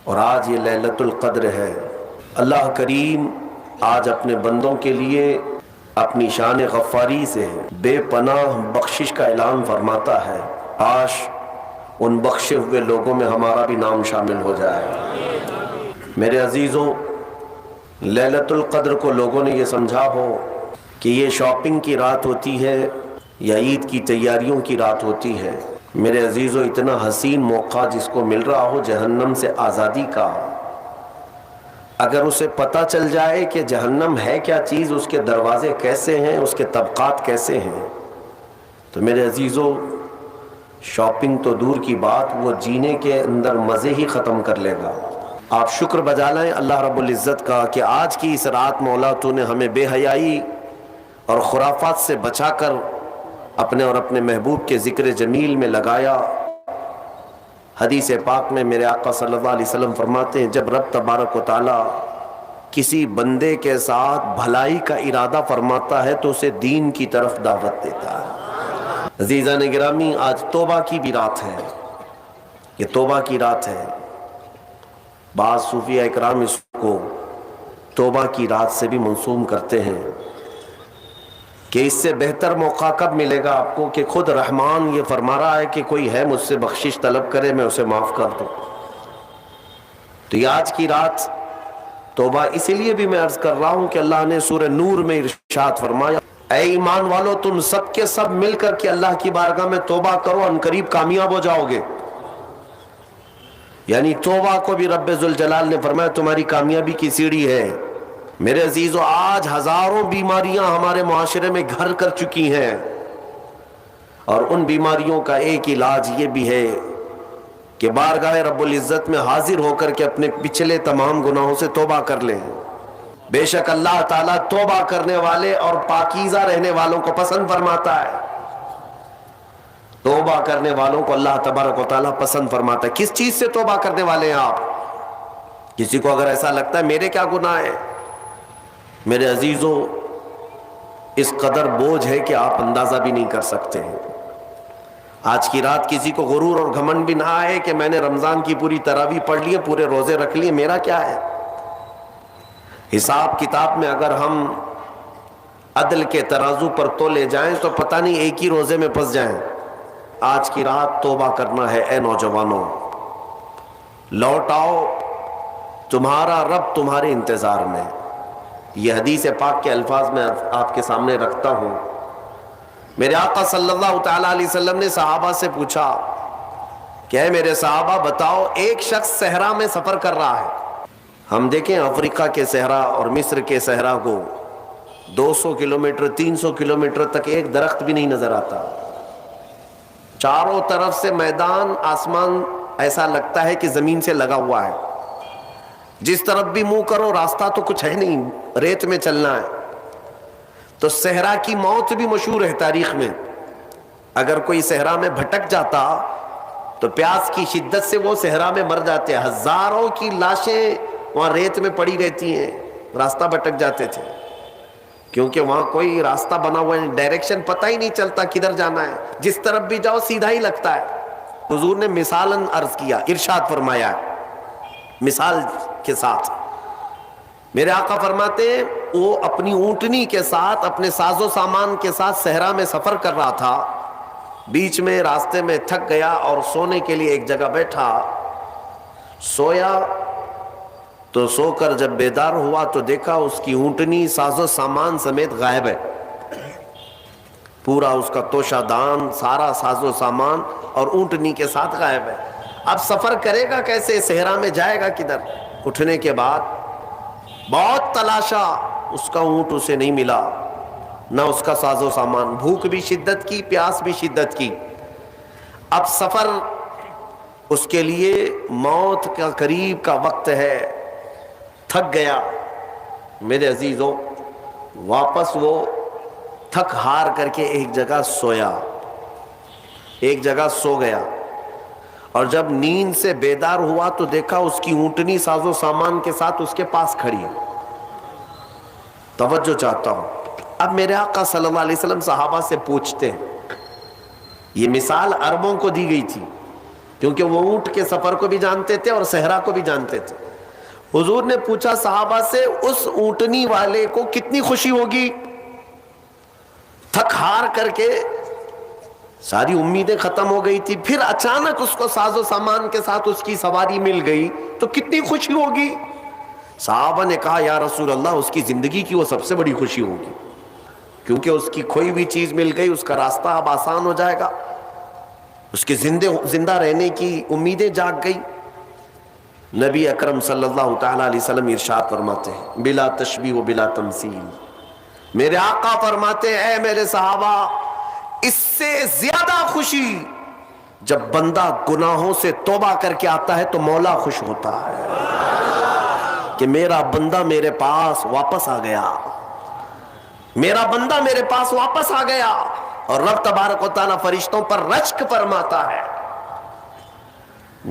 اور آج یہ لیلۃ القدر ہے۔ اللہ کریم آج اپنے بندوں کے لیے اپنی شان غفاری سے بے پناہ بخشش کا اعلان فرماتا ہے۔ کاش ان بخشے ہوئے لوگوں میں ہمارا بھی نام شامل ہو جائے۔ میرے عزیزوں، لیلۃ القدر کو لوگوں نے یہ سمجھا ہو کہ یہ شاپنگ کی رات ہوتی ہے یا عید کی تیاریوں کی رات ہوتی ہے۔ میرے عزیزوں، اتنا حسین موقع جس کو مل رہا ہو جہنم سے آزادی کا، اگر اسے پتہ چل جائے کہ جہنم ہے کیا چیز، اس کے دروازے کیسے ہیں، اس کے طبقات کیسے ہیں، تو میرے عزیزوں شاپنگ تو دور کی بات، وہ جینے کے اندر مزے ہی ختم کر لے گا۔ آپ شکر بجا لائیں اللہ رب العزت کا کہ آج کی اس رات مولا تو نے ہمیں بے حیائی اور خرافات سے بچا کر اپنے اور اپنے محبوب کے ذکر جمیل میں لگایا۔ حدیث پاک میں میرے آقا صلی اللہ علیہ وسلم فرماتے ہیں، جب رب تبارک و تعالی کسی بندے کے ساتھ بھلائی کا ارادہ فرماتا ہے تو اسے دین کی طرف دعوت دیتا ہے۔ عزیزان گرامی، آج توبہ کی بھی رات ہے، یہ توبہ کی رات ہے۔ بعض صوفیہ اکرام اس کو توبہ کی رات سے بھی منسوب کرتے ہیں کہ اس سے بہتر موقع کب ملے گا آپ کو کہ خود رحمان یہ فرما رہا ہے کہ کوئی ہے مجھ سے بخشش طلب کرے میں اسے معاف کر دوں۔ تو یہ آج کی رات توبہ اسی لیے بھی میں عرض کر رہا ہوں کہ اللہ نے سورہ نور میں ارشاد فرمایا، اے ایمان والو تم سب کے سب مل کر کے اللہ کی بارگاہ میں توبہ کرو، ان قریب کامیاب ہو جاؤ گے۔ یعنی توبہ کو بھی رب ذوالجلال نے فرمایا تمہاری کامیابی کی سیڑھی ہے۔ میرے عزیزو، آج ہزاروں بیماریاں ہمارے معاشرے میں گھر کر چکی ہیں، اور ان بیماریوں کا ایک علاج یہ بھی ہے کہ بارگاہ رب العزت میں حاضر ہو کر کے اپنے پچھلے تمام گناہوں سے توبہ کر لیں۔ بے شک اللہ تعالیٰ توبہ کرنے والے اور پاکیزہ رہنے والوں کو پسند فرماتا ہے۔ توبہ کرنے والوں کو اللہ تبارک و تعالیٰ پسند فرماتا ہے۔ کس چیز سے توبہ کرنے والے ہیں آپ؟ کسی کو اگر ایسا لگتا ہے میرے کیا گناہ ہے، میرے عزیزوں اس قدر بوجھ ہے کہ آپ اندازہ بھی نہیں کر سکتے ہیں۔ آج کی رات کسی کو غرور اور گھمنڈ بھی نہ آئے کہ میں نے رمضان کی پوری تراویح پڑھ لی ہے، پورے روزے رکھ لیے، میرا کیا ہے۔ حساب کتاب میں اگر ہم عدل کے ترازو پر تولے جائیں تو پتہ نہیں ایک ہی روزے میں پھنس جائیں۔ آج کی رات توبہ کرنا ہے اے نوجوانوں، لوٹ آؤ، تمہارا رب تمہارے انتظار میں۔ یہ حدیث پاک کے الفاظ میں آپ کے سامنے رکھتا ہوں۔ میرے آقا صلی اللہ تعالیٰ علیہ وسلم نے صحابہ سے پوچھا کہ اے میرے صحابہ بتاؤ، ایک شخص صحرا میں سفر کر رہا ہے۔ ہم دیکھیں افریقہ کے صحرا اور مصر کے صحرا کو 200 کلومیٹر 300 کلومیٹر تک ایک درخت بھی نہیں نظر آتا، چاروں طرف سے میدان، آسمان ایسا لگتا ہے کہ زمین سے لگا ہوا ہے، جس طرف بھی منہ کرو راستہ تو کچھ ہے نہیں، ریت میں چلنا ہے۔ تو صحرا کی موت بھی مشہور ہے تاریخ میں، اگر کوئی صحرا میں بھٹک جاتا تو پیاس کی شدت سے وہ صحرا میں مر جاتے، ہزاروں کی لاشیں وہاں ریت میں پڑی رہتی ہیں، راستہ بھٹک جاتے تھے، کیونکہ وہاں کوئی راستہ بنا ہوا ہے، ڈائریکشن پتہ ہی نہیں چلتا کدھر جانا ہے، جس طرف بھی جاؤ سیدھا ہی لگتا ہے۔ حضور نے مثالاً عرض کیا، ارشاد فرمایا مثال کے ساتھ، میرے آقا فرماتے ہیں وہ اپنی اونٹنی کے ساتھ اپنے ساز و سامان کے ساتھ صحرا میں سفر کر رہا تھا، بیچ میں راستے میں تھک گیا اور سونے کے لیے ایک جگہ بیٹھا، سویا تو سو کر جب بیدار ہوا تو دیکھا اس کی اونٹنی ساز و سامان سمیت غائب ہے، پورا اس کا توشہ دان، سارا ساز و سامان اور اونٹنی کے ساتھ غائب ہے۔ اب سفر کرے گا کیسے، صحرا میں جائے گا کدھر؟ اٹھنے کے بعد بہت تلاشا، اس کا اونٹ اسے نہیں ملا، نہ اس کا ساز و سامان، بھوک بھی شدت کی، پیاس بھی شدت کی۔ اب سفر اس کے لیے موت کا قریب کا وقت ہے، تھک گیا۔ میرے عزیزوں واپس وہ تھک ہار کر کے ایک جگہ سویا، ایک جگہ سو گیا، اور جب نیند سے بیدار ہوا تو دیکھا اس کی اونٹنی ساز و سامان کے ساتھ اس کے پاس کھڑی ہے۔ توجہ چاہتا ہوں، اب میرے آقا صلی اللہ علیہ وسلم صحابہ سے پوچھتے ہیں، یہ مثال عربوں کو دی گئی تھی، کیونکہ وہ اونٹ کے سفر کو بھی جانتے تھے اور صحرا کو بھی جانتے تھے. حضور نے پوچھا صحابہ سے اس اونٹنی والے کو کتنی خوشی ہوگی؟ تھک ہار کر کے ساری امیدیں ختم ہو گئی تھی، پھر اچانک اس کو ساز و سامان کے ساتھ اس کی سواری مل گئی تو کتنی خوشی ہوگی؟ صحابہ نے کہا یا رسول اللہ اس کی زندگی کی وہ سب سے بڑی خوشی ہوگی، کیونکہ اس کی کھوئی ہوئی چیز مل گئی، اس کا راستہ اب آسان ہو جائے گا، اس کے زندہ رہنے کی امیدیں جاگ گئی. نبی اکرم صلی اللہ تعالی علیہ وسلم ارشاد فرماتے ہیں بلا تشبیہ و بلا تمثیل، میرے آقا فرماتے ہیں اے میرے صحابہ، اس سے زیادہ خوشی جب بندہ گناہوں سے توبہ کر کے آتا ہے تو مولا خوش ہوتا ہے کہ میرا بندہ میرے پاس واپس آ گیا، میرا بندہ میرے پاس واپس آ گیا. اور رب تبارک و تعالیٰ فرشتوں پر رشک فرماتا ہے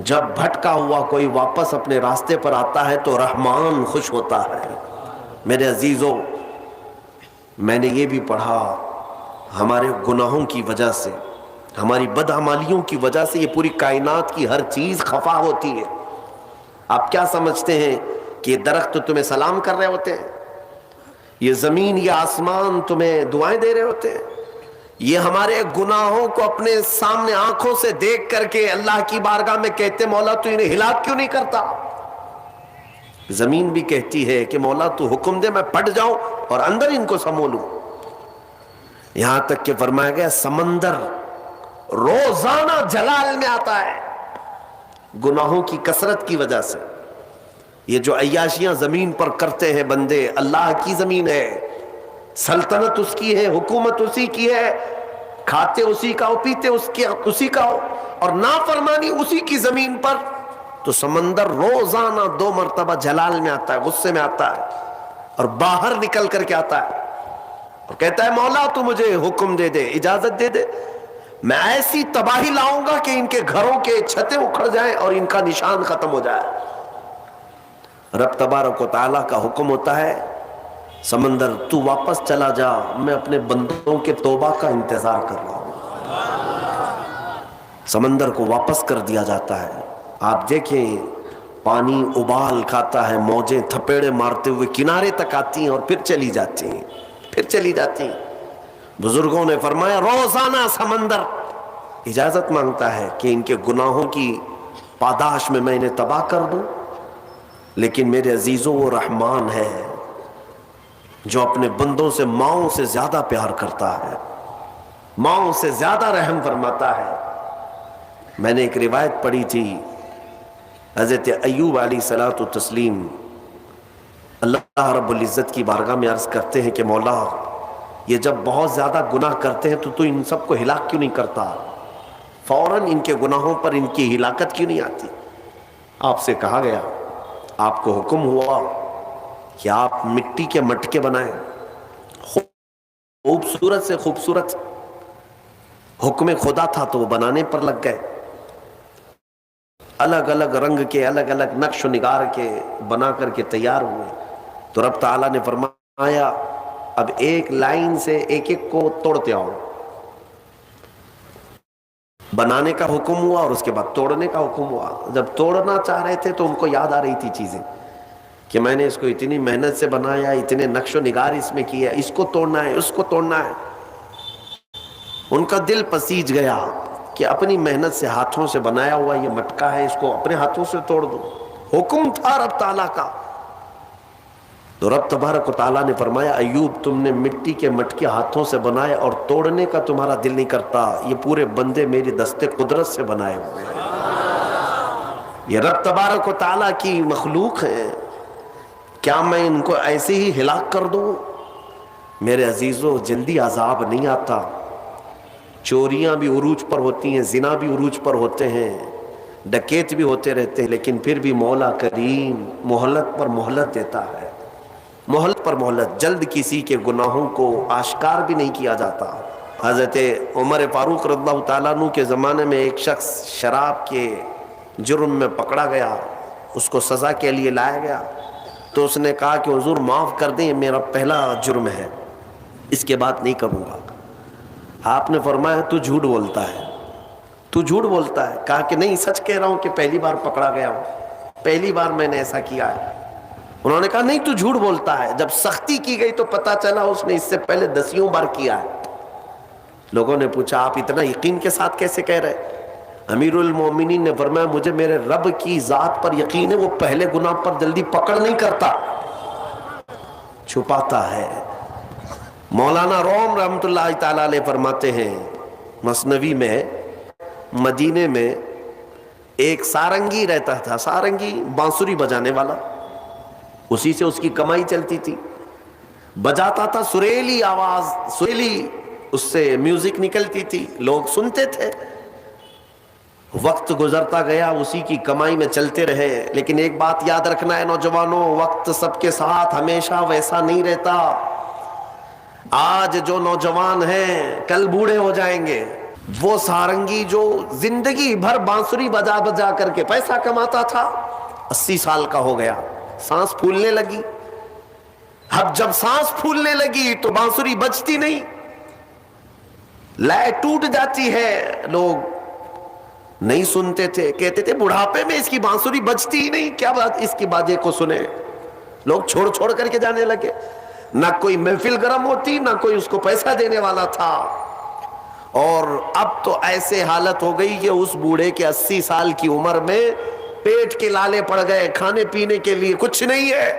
جب بھٹکا ہوا کوئی واپس اپنے راستے پر آتا ہے تو رحمان خوش ہوتا ہے. میرے عزیزو، میں نے یہ بھی پڑھا ہمارے گناہوں کی وجہ سے، ہماری بدعمالیوں کی وجہ سے یہ پوری کائنات کی ہر چیز خفا ہوتی ہے. آپ کیا سمجھتے ہیں کہ یہ درخت تمہیں سلام کر رہے ہوتے ہیں؟ یہ زمین یہ آسمان تمہیں دعائیں دے رہے ہوتے ہیں؟ یہ ہمارے گناہوں کو اپنے سامنے آنکھوں سے دیکھ کر کے اللہ کی بارگاہ میں کہتے مولا تو انہیں ہلاک کیوں نہیں کرتا؟ زمین بھی کہتی ہے کہ مولا تو حکم دے میں پھٹ جاؤں اور اندر ان کو سمو لوں. یہاں تک کہ فرمایا گیا سمندر روزانہ جلال میں آتا ہے گناہوں کی کثرت کی وجہ سے. یہ جو عیاشیاں زمین پر کرتے ہیں بندے، اللہ کی زمین ہے، سلطنت اس کی ہے، حکومت اسی کی ہے، کھاتے اسی کا ہو، پیتے اسی کا ہو، اور نافرمانی اسی کی زمین پر، تو سمندر روزانہ 2 مرتبہ جلال میں آتا ہے، غصے میں آتا ہے، اور باہر نکل کر کے آتا ہے اور کہتا ہے مولا تو مجھے حکم دے دے، اجازت دے دے، میں ایسی تباہی لاؤں گا کہ ان کے گھروں کے چھتیں اکھڑ جائیں اور ان کا نشان ختم ہو جائے. رب تبارک و تعالیٰ کا حکم ہوتا ہے سمندر تو واپس چلا جا، میں اپنے بندوں کے توبہ کا انتظار کر رہا ہوں. سمندر کو واپس کر دیا جاتا ہے. آپ دیکھیں پانی ابال کھاتا ہے، موجیں تھپیڑے مارتے ہوئے کنارے تک آتی ہیں اور پھر چلی جاتی ہیں، پھر چلی جاتی ہیں. بزرگوں نے فرمایا روزانہ سمندر اجازت مانگتا ہے کہ ان کے گناہوں کی پاداش میں انہیں تباہ کر دوں، لیکن میرے عزیزوں وہ رحمان ہے جو اپنے بندوں سے ماؤں سے زیادہ پیار کرتا ہے، ماؤں سے زیادہ رحم فرماتا ہے. میں نے ایک روایت پڑھی تھی، حضرت ایوب علیہ الصلوۃ والتسلیم اللہ رب العزت کی بارگاہ میں عرض کرتے ہیں کہ مولا یہ جب بہت زیادہ گناہ کرتے ہیں تو ان سب کو ہلاک کیوں نہیں کرتا؟ فوراً ان کے گناہوں پر ان کی ہلاکت کیوں نہیں آتی؟ آپ سے کہا گیا، آپ کو حکم ہوا کہ آپ مٹی کے مٹکے بنائیں، خوبصورت سے خوبصورت. حکم خدا تھا تو وہ بنانے پر لگ گئے، الگ الگ رنگ کے، الگ الگ نقش و نگار کے بنا کر کے تیار ہوئے. تو رب تعالیٰ نے فرمایا اب ایک لائن سے ایک ایک کو توڑتے آؤ. بنانے کا حکم ہوا اور اس کے بعد توڑنے کا حکم ہوا. جب توڑنا چاہ رہے تھے تو ان کو یاد آ رہی تھی چیزیں کہ میں نے اس کو اتنی محنت سے بنایا، اتنے نقش و نگار اس میں کیا، اس کو توڑنا ہے، اس کو توڑنا ہے. ان کا دل پسیج گیا کہ اپنی محنت سے ہاتھوں سے بنایا ہوا یہ مٹکا ہے، اس کو اپنے ہاتھوں سے توڑ دو. حکم تھا رب تعالیٰ کا. تو رب تبارک و تعالیٰ نے فرمایا ایوب تم نے مٹی کے مٹکے ہاتھوں سے بنائے اور توڑنے کا تمہارا دل نہیں کرتا، یہ پورے بندے میری دستے قدرت سے بنائے ہوئے ہیں. یہ رب تبارک و تعالیٰ کی مخلوق ہے، کیا میں ان کو ایسے ہی ہلاک کر دوں؟ میرے عزیزو جلدی عذاب نہیں آتا. چوریاں بھی عروج پر ہوتی ہیں، زنا بھی عروج پر ہوتے ہیں، ڈکیت بھی ہوتے رہتے ہیں، لیکن پھر بھی مولا کریم مہلت پر مہلت دیتا ہے، مہلت پر مہلت. جلد کسی کے گناہوں کو آشکار بھی نہیں کیا جاتا. حضرت عمر فاروق رضی اللہ تعالیٰ عنہ کے زمانے میں ایک شخص شراب کے جرم میں پکڑا گیا، اس کو سزا کے لیے لایا گیا. تو اس نے کہا کہ حضور معاف کر دیں، میرا پہلا جرم ہے، اس کے بعد نہیں کروں گا. آپ نے فرمایا تو جھوٹ بولتا ہے، تو جھوٹ بولتا ہے. کہا کہ نہیں سچ کہہ رہا ہوں کہ پہلی بار پکڑا گیا ہوں, پہلی بار میں نے ایسا کیا ہے. انہوں نے کہا نہیں تو جھوٹ بولتا ہے, جب سختی کی گئی تو پتا چلا اس نے اس سے پہلے 10 بار کیا ہے. لوگوں نے پوچھا آپ اتنا یقین کے ساتھ کیسے کہہ رہے؟ امیر المومنین نے فرمایا مجھے میرے رب کی ذات پر یقین ہے, وہ پہلے گناہ پر جلدی پکڑ نہیں کرتا, چھپاتا ہے. مولانا روم رحمت اللہ تعالی علیہ فرماتے ہیں مثنوی میں, مدینے میں ایک سارنگی رہتا تھا, سارنگی بانسری بجانے والا, اسی سے اس کی کمائی چلتی تھی. بجاتا تھا, سریلی آواز, سریلی اس سے میوزک نکلتی تھی, لوگ سنتے تھے. وقت گزرتا گیا, اسی کی کمائی میں چلتے رہے. لیکن ایک بات یاد رکھنا ہے نوجوانوں, وقت سب کے ساتھ ہمیشہ ویسا نہیں رہتا. آج جو نوجوان ہیں کل بوڑھے ہو جائیں گے. وہ سارنگی جو زندگی بھر بانسری بجا بجا کر کے پیسہ کماتا تھا, 80 سال کا ہو گیا, سانس پھولنے لگی. اب جب سانس پھولنے لگی تو بانسری بجتی نہیں, لے ٹوٹ جاتی ہے. لوگ نہیں سنتے تھے, کہتے تھے بڑھاپے میں اس کی بانسری بجتی ہی نہیں, کیا بات اس کی باجے کو سنے. لوگ چھوڑ چھوڑ کر کے جانے لگے. نہ کوئی محفل گرم ہوتی, نہ کوئی اس کو پیسہ دینے والا تھا. اور اب تو ایسے حالت ہو گئی کہ اس بوڑھے کے 80 سال کی عمر میں پیٹ کے لالے پڑ گئے, کھانے پینے کے لیے کچھ نہیں ہے.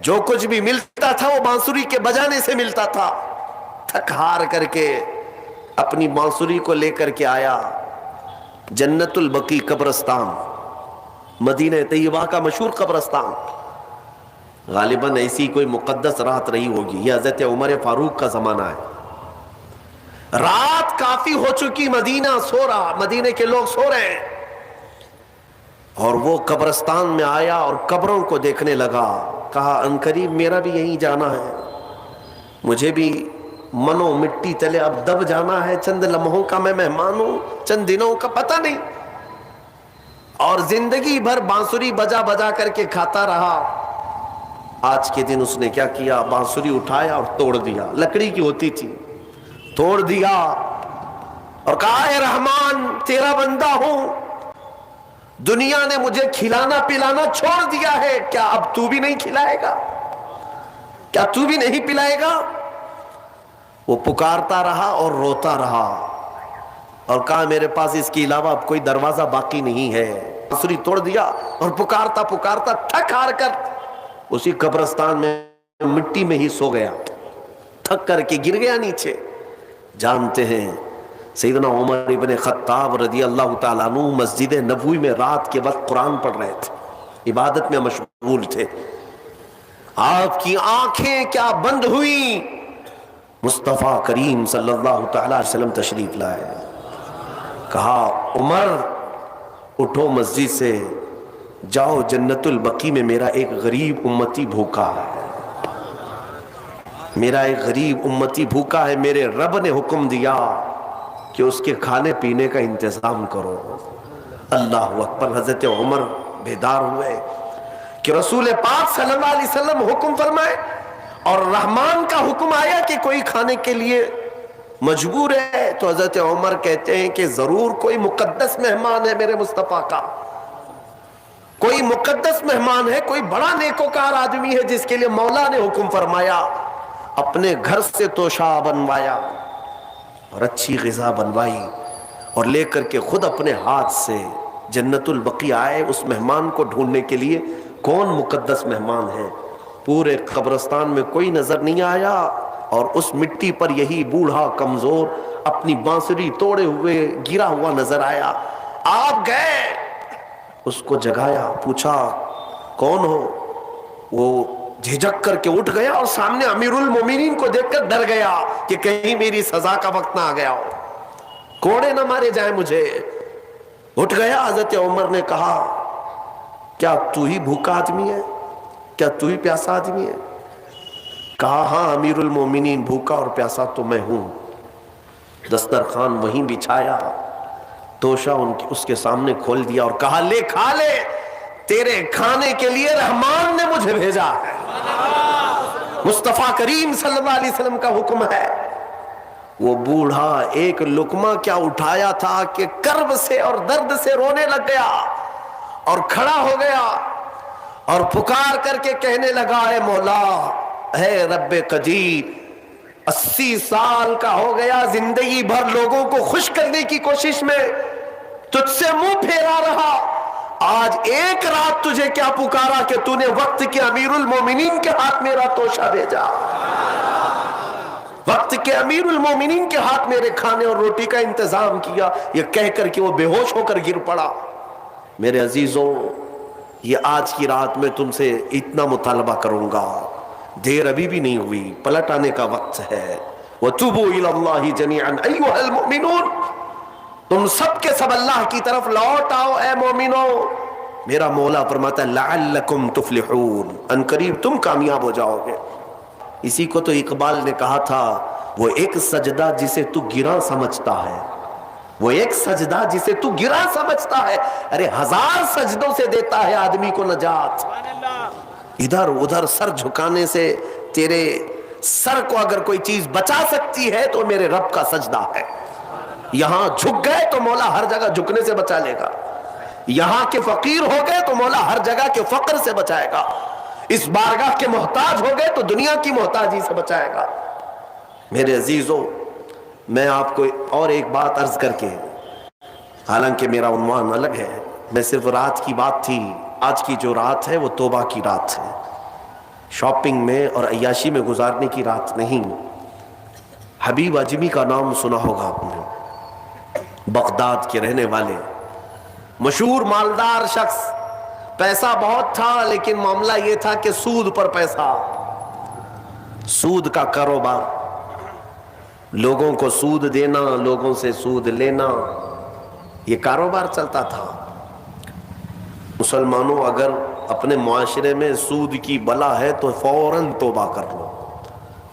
جو کچھ بھی ملتا تھا وہ بانسری کے بجانے سے ملتا تھا. تھک ہار کر کے اپنی بانسری کو لے کر کے آیا جنت البقیع قبرستان, مدینہ طیبہ کا مشہور قبرستان. غالباً ایسی کوئی مقدس رات رہی ہوگی, یہ حضرت عمر فاروق کا زمانہ ہے. رات کافی ہو چکی, مدینہ سو رہا, مدینے کے لوگ سو رہے ہیں. اور وہ قبرستان میں آیا اور قبروں کو دیکھنے لگا. کہا عنقریب میرا بھی یہیں جانا ہے, مجھے بھی منو مٹی تلے اب دب جانا ہے. چند لمحوں کا میں مہمان ہوں, چند دنوں کا پتہ نہیں. اور زندگی بھر بانسری بجا بجا کر کے کھاتا رہا. آج کے دن اس نے کیا کیا, بانسری اٹھایا اور توڑ دیا. لکڑی کی ہوتی تھی, توڑ دیا اور کہا اے رحمان تیرا بندہ ہوں, دنیا نے مجھے کھلانا پلانا چھوڑ دیا ہے, کیا اب تو بھی نہیں کھلائے گا, کیا تو بھی نہیں پلائے گا. وہ پکارتا رہا اور روتا رہا اور کہا میرے پاس اس کے علاوہ اب کوئی دروازہ باقی نہیں ہے. بانسری توڑ دیا اور پکارتا پکارتا تھک ہار کر اسی قبرستان میں مٹی میں ہی سو گیا, تھک کر کے گر گیا نیچے. جانتے ہیں سیدنا عمر ابن خطاب رضی اللہ تعالیٰ عنہ مسجد نبوی میں رات کے وقت قرآن پڑھ رہے تھے, عبادت میں مشغول تھے. آپ کی آنکھیں کیا بند ہوئی, مصطفیٰ کریم صلی اللہ تعالیٰ علیہ وسلم تشریف لائے. کہا عمر اٹھو مسجد سے, جاؤ جنت البقیع میں میرا ایک غریب امتی بھوکا ہے, میرا ایک غریب امتی بھوکا ہے. میرے رب نے حکم دیا کہ اس کے کھانے پینے کا انتظام کرو. اللہ اکبر. حضرت عمر بیدار ہوئے کہ رسول پاک صلی اللہ علیہ وسلم حکم فرمائے اور رحمان کا حکم آیا کہ کوئی کھانے کے لیے مجبور ہے. تو حضرت عمر کہتے ہیں کہ ضرور کوئی مقدس مہمان ہے میرے مصطفیٰ کا, کوئی مقدس مہمان ہے, کوئی بڑا نیکوکار آدمی ہے جس کے لیے مولا نے حکم فرمایا. اپنے گھر سے توشہ بنوایا اور اچھی غذا بنوائی اور لے کر کے خود اپنے ہاتھ سے جنت البقیع آئے اس مہمان کو ڈھونڈنے کے لیے. کون مقدس مہمان ہے؟ پورے قبرستان میں کوئی نظر نہیں آیا اور اس مٹی پر یہی بوڑھا کمزور اپنی بانسری توڑے ہوئے گرا ہوا نظر آیا. آپ گئے, اس کو جگایا, پوچھا کون ہو؟ وہ جھجک کر کے اٹھ گیا اور سامنے امیر المومنین کو دیکھ کر ڈر گیا کہ کہیں میری سزا کا وقت نہ آ گیا ہو, کوڑے نہ مارے جائیں مجھے. اٹھ گیا. حضرت عمر نے کہا کیا تو ہی بھوکا آدمی ہے, کیا تو ہی پیاسا آدمی ہے؟ کہا ہاں امیر المومنین, بھوکا اور پیاسا تو میں ہوں. دسترخوان وہیں بچھایا, توشہ اس کے سامنے کھول دیا اور کہا لے کھا لے, تیرے کھانے کے لیے رحمان نے مجھے بھیجا ہے. مصطفیٰ کریم صلی اللہ علیہ وسلم کا حکم ہے. وہ بوڑھا ایک لقمہ کیا اٹھایا تھا کہ کرب سے اور درد سے رونے لگ گیا اور کھڑا ہو گیا اور پکار کر کے کہنے لگا، اے مولا، اے رب قدیر، 80 سال کا ہو گیا، زندگی بھر لوگوں کو خوش کرنے کی کوشش میں تجھ سے منہ پھیرا رہا، آج ایک رات تجھے کیا پکارا کہ تو نے وقت کے امیر المومنین کے ہاتھ میرا توشہ بھیجا، وقت کے امیر المومنین کے ہاتھ میرے کھانے اور روٹی کا انتظام کیا۔ یہ کہہ کر کہ وہ بے ہوش ہو کر گر پڑا۔ میرے عزیزوں، یہ آج کی رات میں تم سے اتنا مطالبہ کروں گا، دیر ابھی بھی نہیں ہوئی، پلٹ آنے کا وقت ہے۔ وَتُوبُوا إِلَى اللَّهِ جَمِيعًا أَيُّهَا الْمُؤْمِنُونَ، تم سب کے سب اللہ کی طرف لوٹ آؤ اے مومنو۔ میرا مولا فرماتا ہے لعلکم تفلحون، ان قریب تم کامیاب ہو جاؤ گے۔ اسی کو تو اقبال نے کہا تھا، وہ ایک سجدہ جسے تو گراں سمجھتا ہے، وہ ایک سجدہ جسے تو گراں سمجھتا ہے، ارے 1000 سجدوں سے دیتا ہے آدمی کو نجات۔ ادھر ادھر سر جھکانے سے تیرے سر کو اگر کوئی چیز بچا سکتی ہے تو میرے رب کا سجدہ ہے۔ یہاں جھک گئے تو مولا ہر جگہ جھکنے سے بچا لے گا، یہاں کے فقیر ہو گئے تو مولا ہر جگہ کے فقر سے بچائے گا، اس بارگاہ کے محتاج ہو گئے تو دنیا کی محتاجی سے بچائے گا۔ میرے عزیزوں، میں آپ کو اور ایک بات عرض کر کے، حالانکہ میرا عنوان الگ ہے، میں صرف رات کی بات تھی، آج کی جو رات ہے وہ توبہ کی رات ہے، شاپنگ میں اور عیاشی میں گزارنے کی رات نہیں۔ حبیب اجمی کا نام سنا ہوگا آپ نے، بغداد کے رہنے والے مشہور مالدار شخص، پیسہ بہت تھا لیکن معاملہ یہ تھا کہ سود پر پیسہ، سود کا کاروبار، لوگوں کو سود دینا، لوگوں سے سود لینا، یہ کاروبار چلتا تھا۔ مسلمانوں، اگر اپنے معاشرے میں سود کی بلا ہے تو فوراً توبہ کر لو۔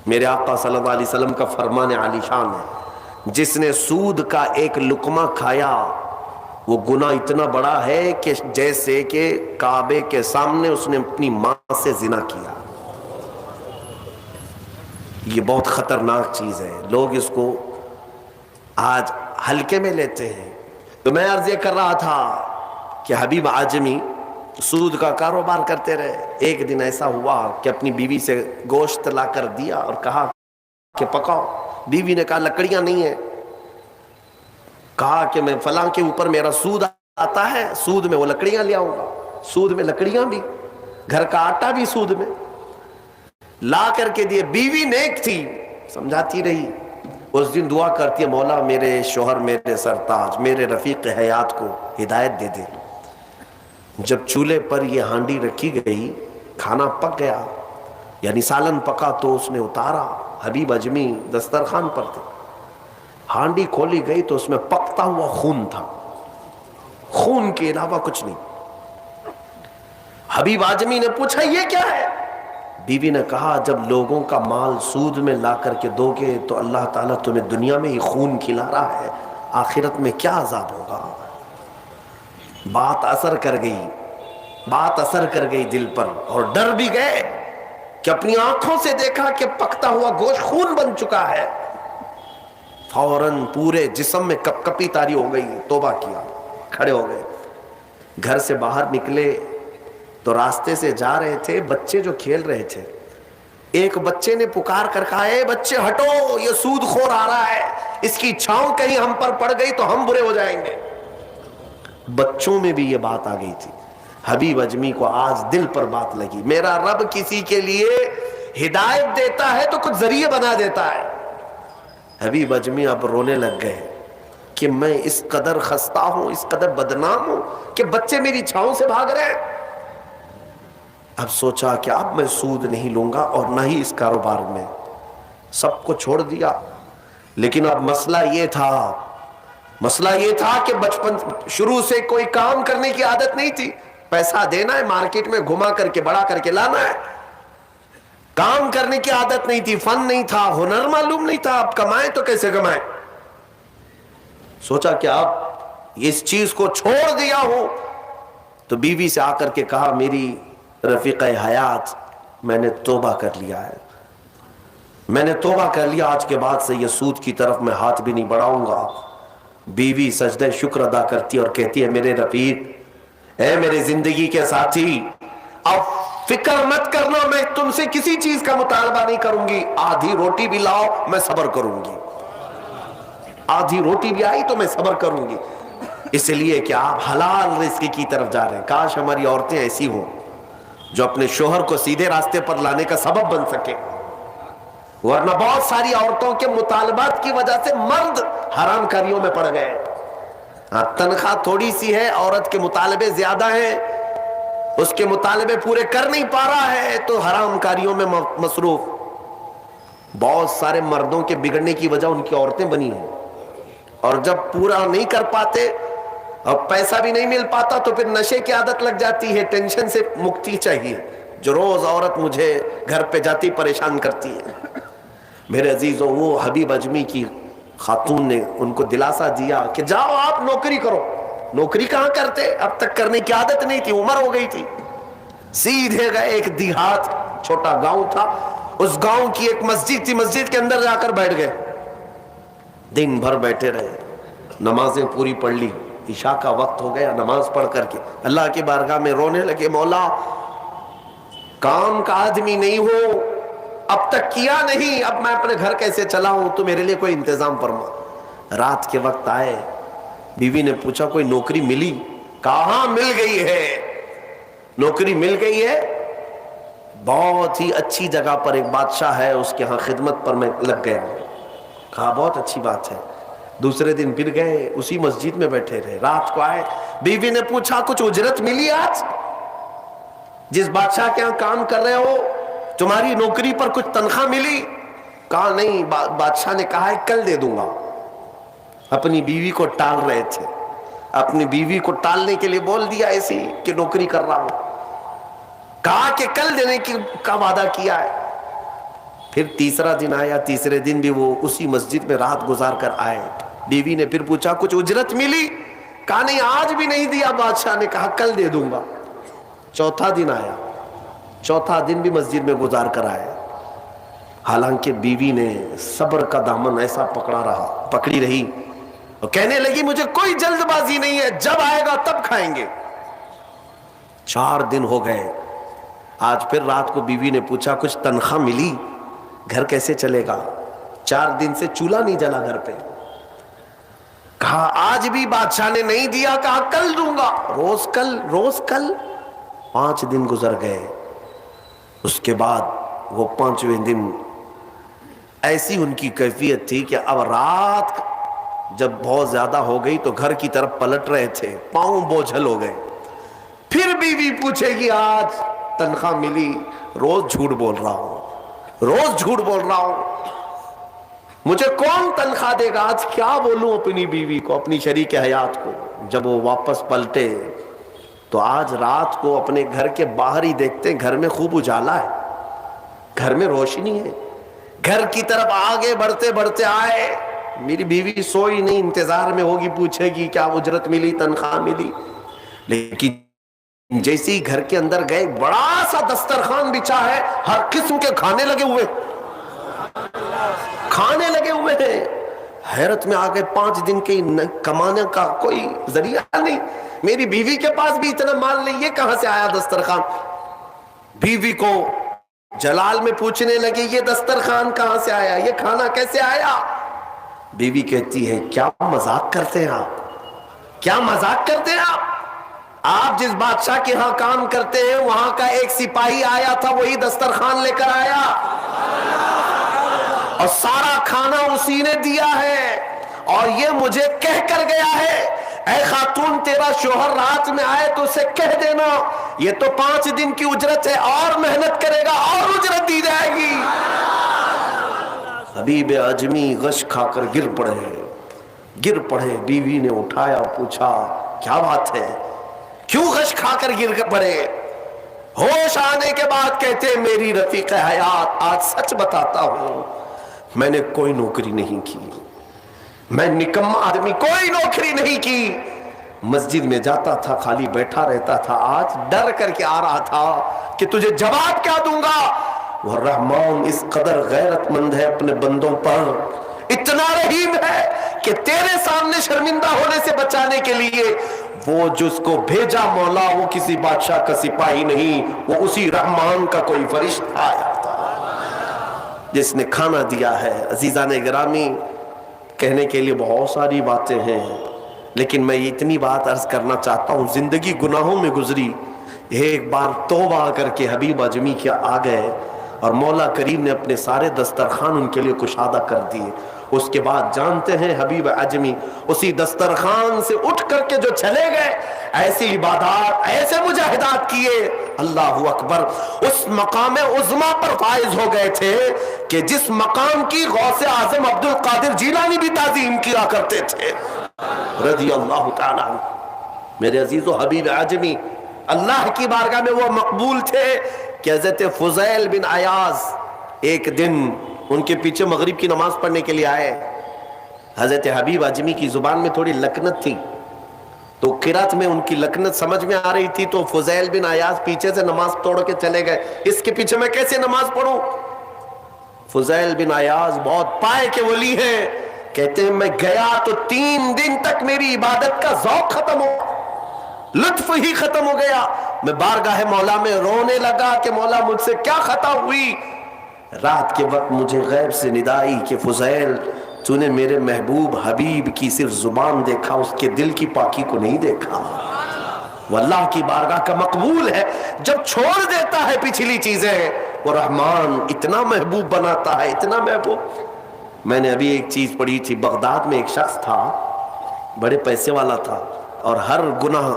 میرے آقا صلی اللہ علیہ وسلم کا فرمان عالی شان ہے، جس نے سود کا ایک لقمہ کھایا وہ گناہ اتنا بڑا ہے کہ جیسے کہ کعبے کے سامنے اس نے اپنی ماں سے زنا کیا۔ یہ بہت خطرناک چیز ہے، لوگ اس کو آج ہلکے میں لیتے ہیں۔ تو میں عرض یہ کر رہا تھا کہ حبیب اعظمی سود کا کاروبار کرتے رہے۔ ایک دن ایسا ہوا کہ اپنی بیوی سے گوشت لا کر دیا اور کہا کہ پکاؤ۔ بیوی نے کہا لکڑیاں نہیں ہیں۔ کہا کہ میں فلاں کے اوپر میرا سود آتا ہے، سود میں وہ لکڑیاں لے آؤں گا، سود میں لکڑیاں بھی، گھر کا آٹا بھی سود میں لا کر کے دیے۔ بیوی نیک تھی، سمجھاتی رہی۔ اس دن دعا کرتی ہے، مولا میرے شوہر، میرے سرتاج، میرے رفیق حیات کو ہدایت دے دے۔ جب چولہے پر یہ ہانڈی رکھی گئی، کھانا پک گیا، یعنی سالن پکا، تو اس نے اتارا۔ حبیب اجمی دسترخوان پر تھے، ہانڈی کھولی گئی تو اس میں پکتا ہوا خون تھا، خون کے علاوہ کچھ نہیں۔ حبیب اعظمی نے پوچھا یہ کیا ہے؟ بیوی نے کہا جب لوگوں کا مال سود میں لا کر کے دو گے تو اللہ تعالیٰ تمہیں دنیا میں ہی خون کھلا رہا ہے، آخرت میں کیا عذاب ہوگا۔ بات اثر کر گئی، بات اثر کر گئی دل پر، اور ڈر بھی گئے کہ اپنی آنکھوں سے دیکھا کہ پکتا ہوا گوشت خون بن چکا ہے۔ فوراً پورے جسم میں کپ کپی تاری ہو گئی، توبہ کیا، کھڑے ہو گئے، گھر سے باہر نکلے تو راستے سے جا رہے تھے، بچے جو کھیل رہے تھے، ایک بچے نے پکار کر کہا اے بچے ہٹو، یہ سود خور آ رہا ہے، اس کی چھاؤں کہیں ہم پر پڑ گئی تو ہم برے ہو جائیں گے۔ بچوں میں بھی یہ بات آ گئی تھی۔ حبیب اجمی کو آج دل پر بات لگی، میرا رب کسی کے لیے ہدایت دیتا ہے تو کچھ ذریعے بنا دیتا ہے۔ حبیب اجمی اب رونے لگ گئے کہ میں اس قدر خستہ ہوں، اس قدر بدنام ہوں کہ بچے میری چھاؤں سے بھاگ رہے ہیں۔ اب سوچا کہ اب میں سود نہیں لوں گا اور نہ ہی اس کاروبار میں، سب کو چھوڑ دیا۔ لیکن اب مسئلہ یہ تھا کہ بچپن شروع سے کوئی کام کرنے کی عادت نہیں تھی، پیسہ دینا ہے، مارکیٹ میں گھما کر کے بڑا کر کے لانا ہے، کام کرنے کی عادت نہیں تھی، فن نہیں تھا، ہنر معلوم نہیں تھا، اب کمائیں تو کیسے کمائیں۔ سوچا کہ اب اس چیز کو چھوڑ دیا ہوں، تو بیوی سے آ کر کے کہا میری رفیق حیات، میں نے توبہ کر لیا ہے، میں نے توبہ کر لیا، آج کے بعد سے یہ سود کی طرف میں ہاتھ بھی نہیں بڑھاؤں گا۔ بیوی سجدہ شکر ادا کرتی اور کہتی ہے میرے رفیق، اے میرے زندگی کے ساتھی، اب فکر مت کرنا، میں تم سے کسی چیز کا مطالبہ نہیں کروں گی، آدھی روٹی بھی لاؤ میں صبر کروں گی، آدھی روٹی بھی آئی تو میں صبر کروں گی، اس لیے کہ آپ حلال رزق کی طرف جا رہے ہیں۔ کاش ہماری عورتیں ایسی ہوں جو اپنے شوہر کو سیدھے راستے پر لانے کا سبب بن سکے، ورنہ بہت ساری عورتوں کے مطالبات کی وجہ سے مرد حرام کاریوں میں پڑ گئے۔ تنخواہ تھوڑی سی ہے، عورت کے مطالبے زیادہ ہیں، اس کے مطالبے پورے کر نہیں پا رہا ہے تو حرام کاریوں میں مصروف۔ بہت سارے مردوں کے بگڑنے کی وجہ ان کی عورتیں بنی ہیں، اور جب پورا نہیں کر پاتے اور پیسہ بھی نہیں مل پاتا تو پھر نشے کی عادت لگ جاتی ہے، ٹینشن سے مکتی چاہیے۔ جو روز عورت مجھے گھر پہ جاتی پریشان کرتی ہے، میرے عزیزوں، وہ حبیب اجمی کی خاتون نے ان کو دلاسا دیا کہ جاؤ آپ نوکری کرو۔ نوکری کہاں کرتے، اب تک کرنے کی عادت نہیں تھی، عمر ہو گئی تھی۔ سیدھے گئے، ایک دیہات چھوٹا گاؤں تھا، اس گاؤں کی ایک مسجد تھی، مسجد کے اندر جا کر بیٹھ گئے، دن بھر بیٹھے رہے، نمازیں پوری پڑھ لی، عشاء کا وقت ہو گیا، نماز پڑھ کر کے اللہ کی بارگاہ میں رونے لگے، مولا کام کا آدمی نہیں ہو، اب تک کیا نہیں، اب میں اپنے گھر کیسے چلاؤں، تو میرے لیے کوئی انتظام فرما۔ رات کے وقت آئے، بیوی نے پوچھا کوئی نوکری ملی؟ کہاں مل گئی ہے، نوکری مل گئی ہے، بہت ہی اچھی جگہ پر ایک بادشاہ ہے، اس کے ہاں خدمت پر میں لگ گیا۔ کہا بہت اچھی بات ہے۔ دوسرے دن پھر گئے، اسی مسجد میں بیٹھے رہے، رات کو آئے، بیوی نے پوچھا کچھ اجرت ملی آج؟ جس بادشاہ کے ہاں کام کر رہے ہو تمہاری نوکری پر کچھ تنخواہ ملی؟ کہا نہیں، بادشاہ نے کہا ہے کل دے دوں گا۔ اپنی بیوی کو ٹال رہے تھے، اپنی بیوی کو ٹالنے کے لیے بول دیا ایسی کہ نوکری کر رہا ہوں، کہا کہ کل دینے کا وعدہ کیا ہے۔ پھر تیسرا دن آیا، تیسرے دن بھی وہ اسی مسجد میں رات گزار کر آئے، بیوی نے پھر پوچھا کچھ اجرت ملی؟ کہا نہیں آج بھی نہیں دیا، بادشاہ نے کہا کل دے دوں گا۔ چوتھا دن آیا، چوتھا دن بھی مسجد میں گزار کر آئے، حالانکہ بیوی نے صبر کا دامن ایسا پکڑی رہی اور کہنے لگی مجھے کوئی جلد بازی نہیں ہے، جب آئے گا تب کھائیں گے۔ 4 دن ہو گئے، آج پھر رات کو بیوی نے پوچھا کچھ تنخواہ ملی، گھر کیسے چلے گا، 4 دن سے چولہا نہیں جلا گھر پہ۔ کہا آج بھی بادشاہ نے نہیں دیا، کہا کل دوں گا، روز کل روز کل۔ 5 دن گزر گئے، اس کے بعد وہ 5ویں دن ایسی ان کی کیفیت تھی کہ اب رات جب بہت زیادہ ہو گئی تو گھر کی طرف پلٹ رہے تھے، پاؤں بوجھل ہو گئے۔ پھر بیوی پوچھے گی آج تنخواہ ملی؟ روز جھوٹ بول رہا ہوں، روز جھوٹ بول رہا ہوں، مجھے کون تنخواہ دے گا؟ آج کیا بولوں اپنی بیوی کو، اپنی شریک حیات کو؟ جب وہ واپس پلٹے تو آج رات کو اپنے گھر کے باہر ہی دیکھتے گھر میں خوب اجالا ہے، گھر میں روشنی ہے، گھر کی طرف آگے بڑھتے بڑھتے آئے، میری بیوی سوئی نہیں، انتظار میں ہوگی، پوچھے گی کیا اجرت ملی، تنخواہ ملی؟ لیکن جیسے ہی گھر کے اندر گئے، بڑا سا دسترخوان بچھا ہے، ہر قسم کے کھانے لگے ہوئے ہیں۔ حیرت میں آگے، 5 دن کے کمانے کا کوئی ذریعہ نہیں، میری بیوی کے پاس بھی اتنا مال نہیں، یہ کہاں سے آیا دسترخوان؟ بیوی کو جلال میں پوچھنے لگے یہ دسترخوان کہاں سے آیا، یہ کھانا کیسے آیا؟ بیوی کہتی ہے کیا مذاق کرتے ہیں آپ، کیا مذاق کرتے ہیں آپ جس بادشاہ کے ہاں کام کرتے ہیں وہاں کا ایک سپاہی آیا تھا، وہی دسترخوان لے کر آیا اور سارا کھانا اسی نے دیا ہے، اور یہ مجھے کہہ کر گیا ہے اے خاتون تیرا شوہر رات میں آئے تو اسے کہہ دینا یہ تو 5 دن کی اجرت ہے، اور محنت کرے گا اور اجرت دی جائے گی۔ حبیب اجمی غش کھا کر گر پڑے، بیوی نے اٹھایا، پوچھا کیا بات ہے، کیوں غش کھا کر گر پڑے؟ ہوش آنے کے بعد کہتے میری رفیق حیات آج سچ بتاتا ہوں، میں نے کوئی نوکری نہیں کی، میں نکما آدمی، کوئی نوکری نہیں کی، مسجد میں جاتا تھا خالی بیٹھا رہتا تھا، آج ڈر کر کے آ رہا تھا کہ تجھے جواب کیا دوں گا، وہ رحمان اس قدر غیرت مند ہے اپنے بندوں پر، اتنا رحیم ہے کہ تیرے سامنے شرمندہ ہونے سے بچانے کے لیے وہ جس کو بھیجا مولا وہ کسی بادشاہ کا سپاہی نہیں، وہ اسی رحمان کا کوئی فرشتہ آیا تھا جس نے کھانا دیا ہے۔ عزیزان گرامی، کہنے کے لیے بہت ساری باتیں ہیں، لیکن میں اتنی بات عرض کرنا چاہتا ہوں، زندگی گناہوں میں گزری، ایک بار توبہ کر کے حبیب اجمی کیا آ گئے اور مولا کریم نے اپنے سارے دسترخوان ان کے لیے کشادہ کر دیے۔ اس کے بعد جانتے ہیں حبیب اجمی اسی دسترخوان سے اٹھ کر کے جو چلے گئے، ایسی عبادات، ایسے مجاہدات کیے، اللہ اکبر، اس مقام عظما پر فائز ہو گئے تھے کہ جس مقام کی غوث اعظم عبد القادر جیلانی بھی تعظیم کیا کرتے تھے رضی اللہ تعالیٰ عنہ۔ میرے عزیز و حبیب اعظمی اللہ کی بارگاہ میں وہ مقبول تھے کہ حضرت فضیل بن عیاض ایک دن ان کے پیچھے مغرب کی نماز پڑھنے کے لیے آئے۔ حضرت حبیب اعظمی کی زبان میں تھوڑی لکنت تھی، تو قرات میں ان کی لکنت سمجھ میں آ رہی تھی، تو فضیل بن عیاض پیچھے سے نماز توڑ کے چلے گئے، اس کے پیچھے میں کیسے نماز پڑھوں؟ فضیل بن عیاض بہت پائے کے ولی ہیں، کہتے ہیں میں گیا تو 3 دن تک میری عبادت کا ذوق ختم ہو، لطف ہی ختم ہو گیا۔ میں بارگاہ مولا میں رونے لگا کہ مولا مجھ سے کیا خطا ہوئی۔ رات کے وقت مجھے غیب سے ندائی کہ فضیل تو نے میرے محبوب حبیب کی صرف زبان دیکھا، اس کے دل کی پاکی کو نہیں دیکھا۔ وہ اللہ کی بارگاہ کا مقبول ہے، جب چھوڑ دیتا ہے پچھلی چیزیں وہ رحمان اتنا محبوب بناتا ہے، اتنا محبوب۔ میں نے ابھی ایک چیز پڑھی تھی، بغداد میں ایک شخص تھا، بڑے پیسے والا تھا، اور ہر گناہ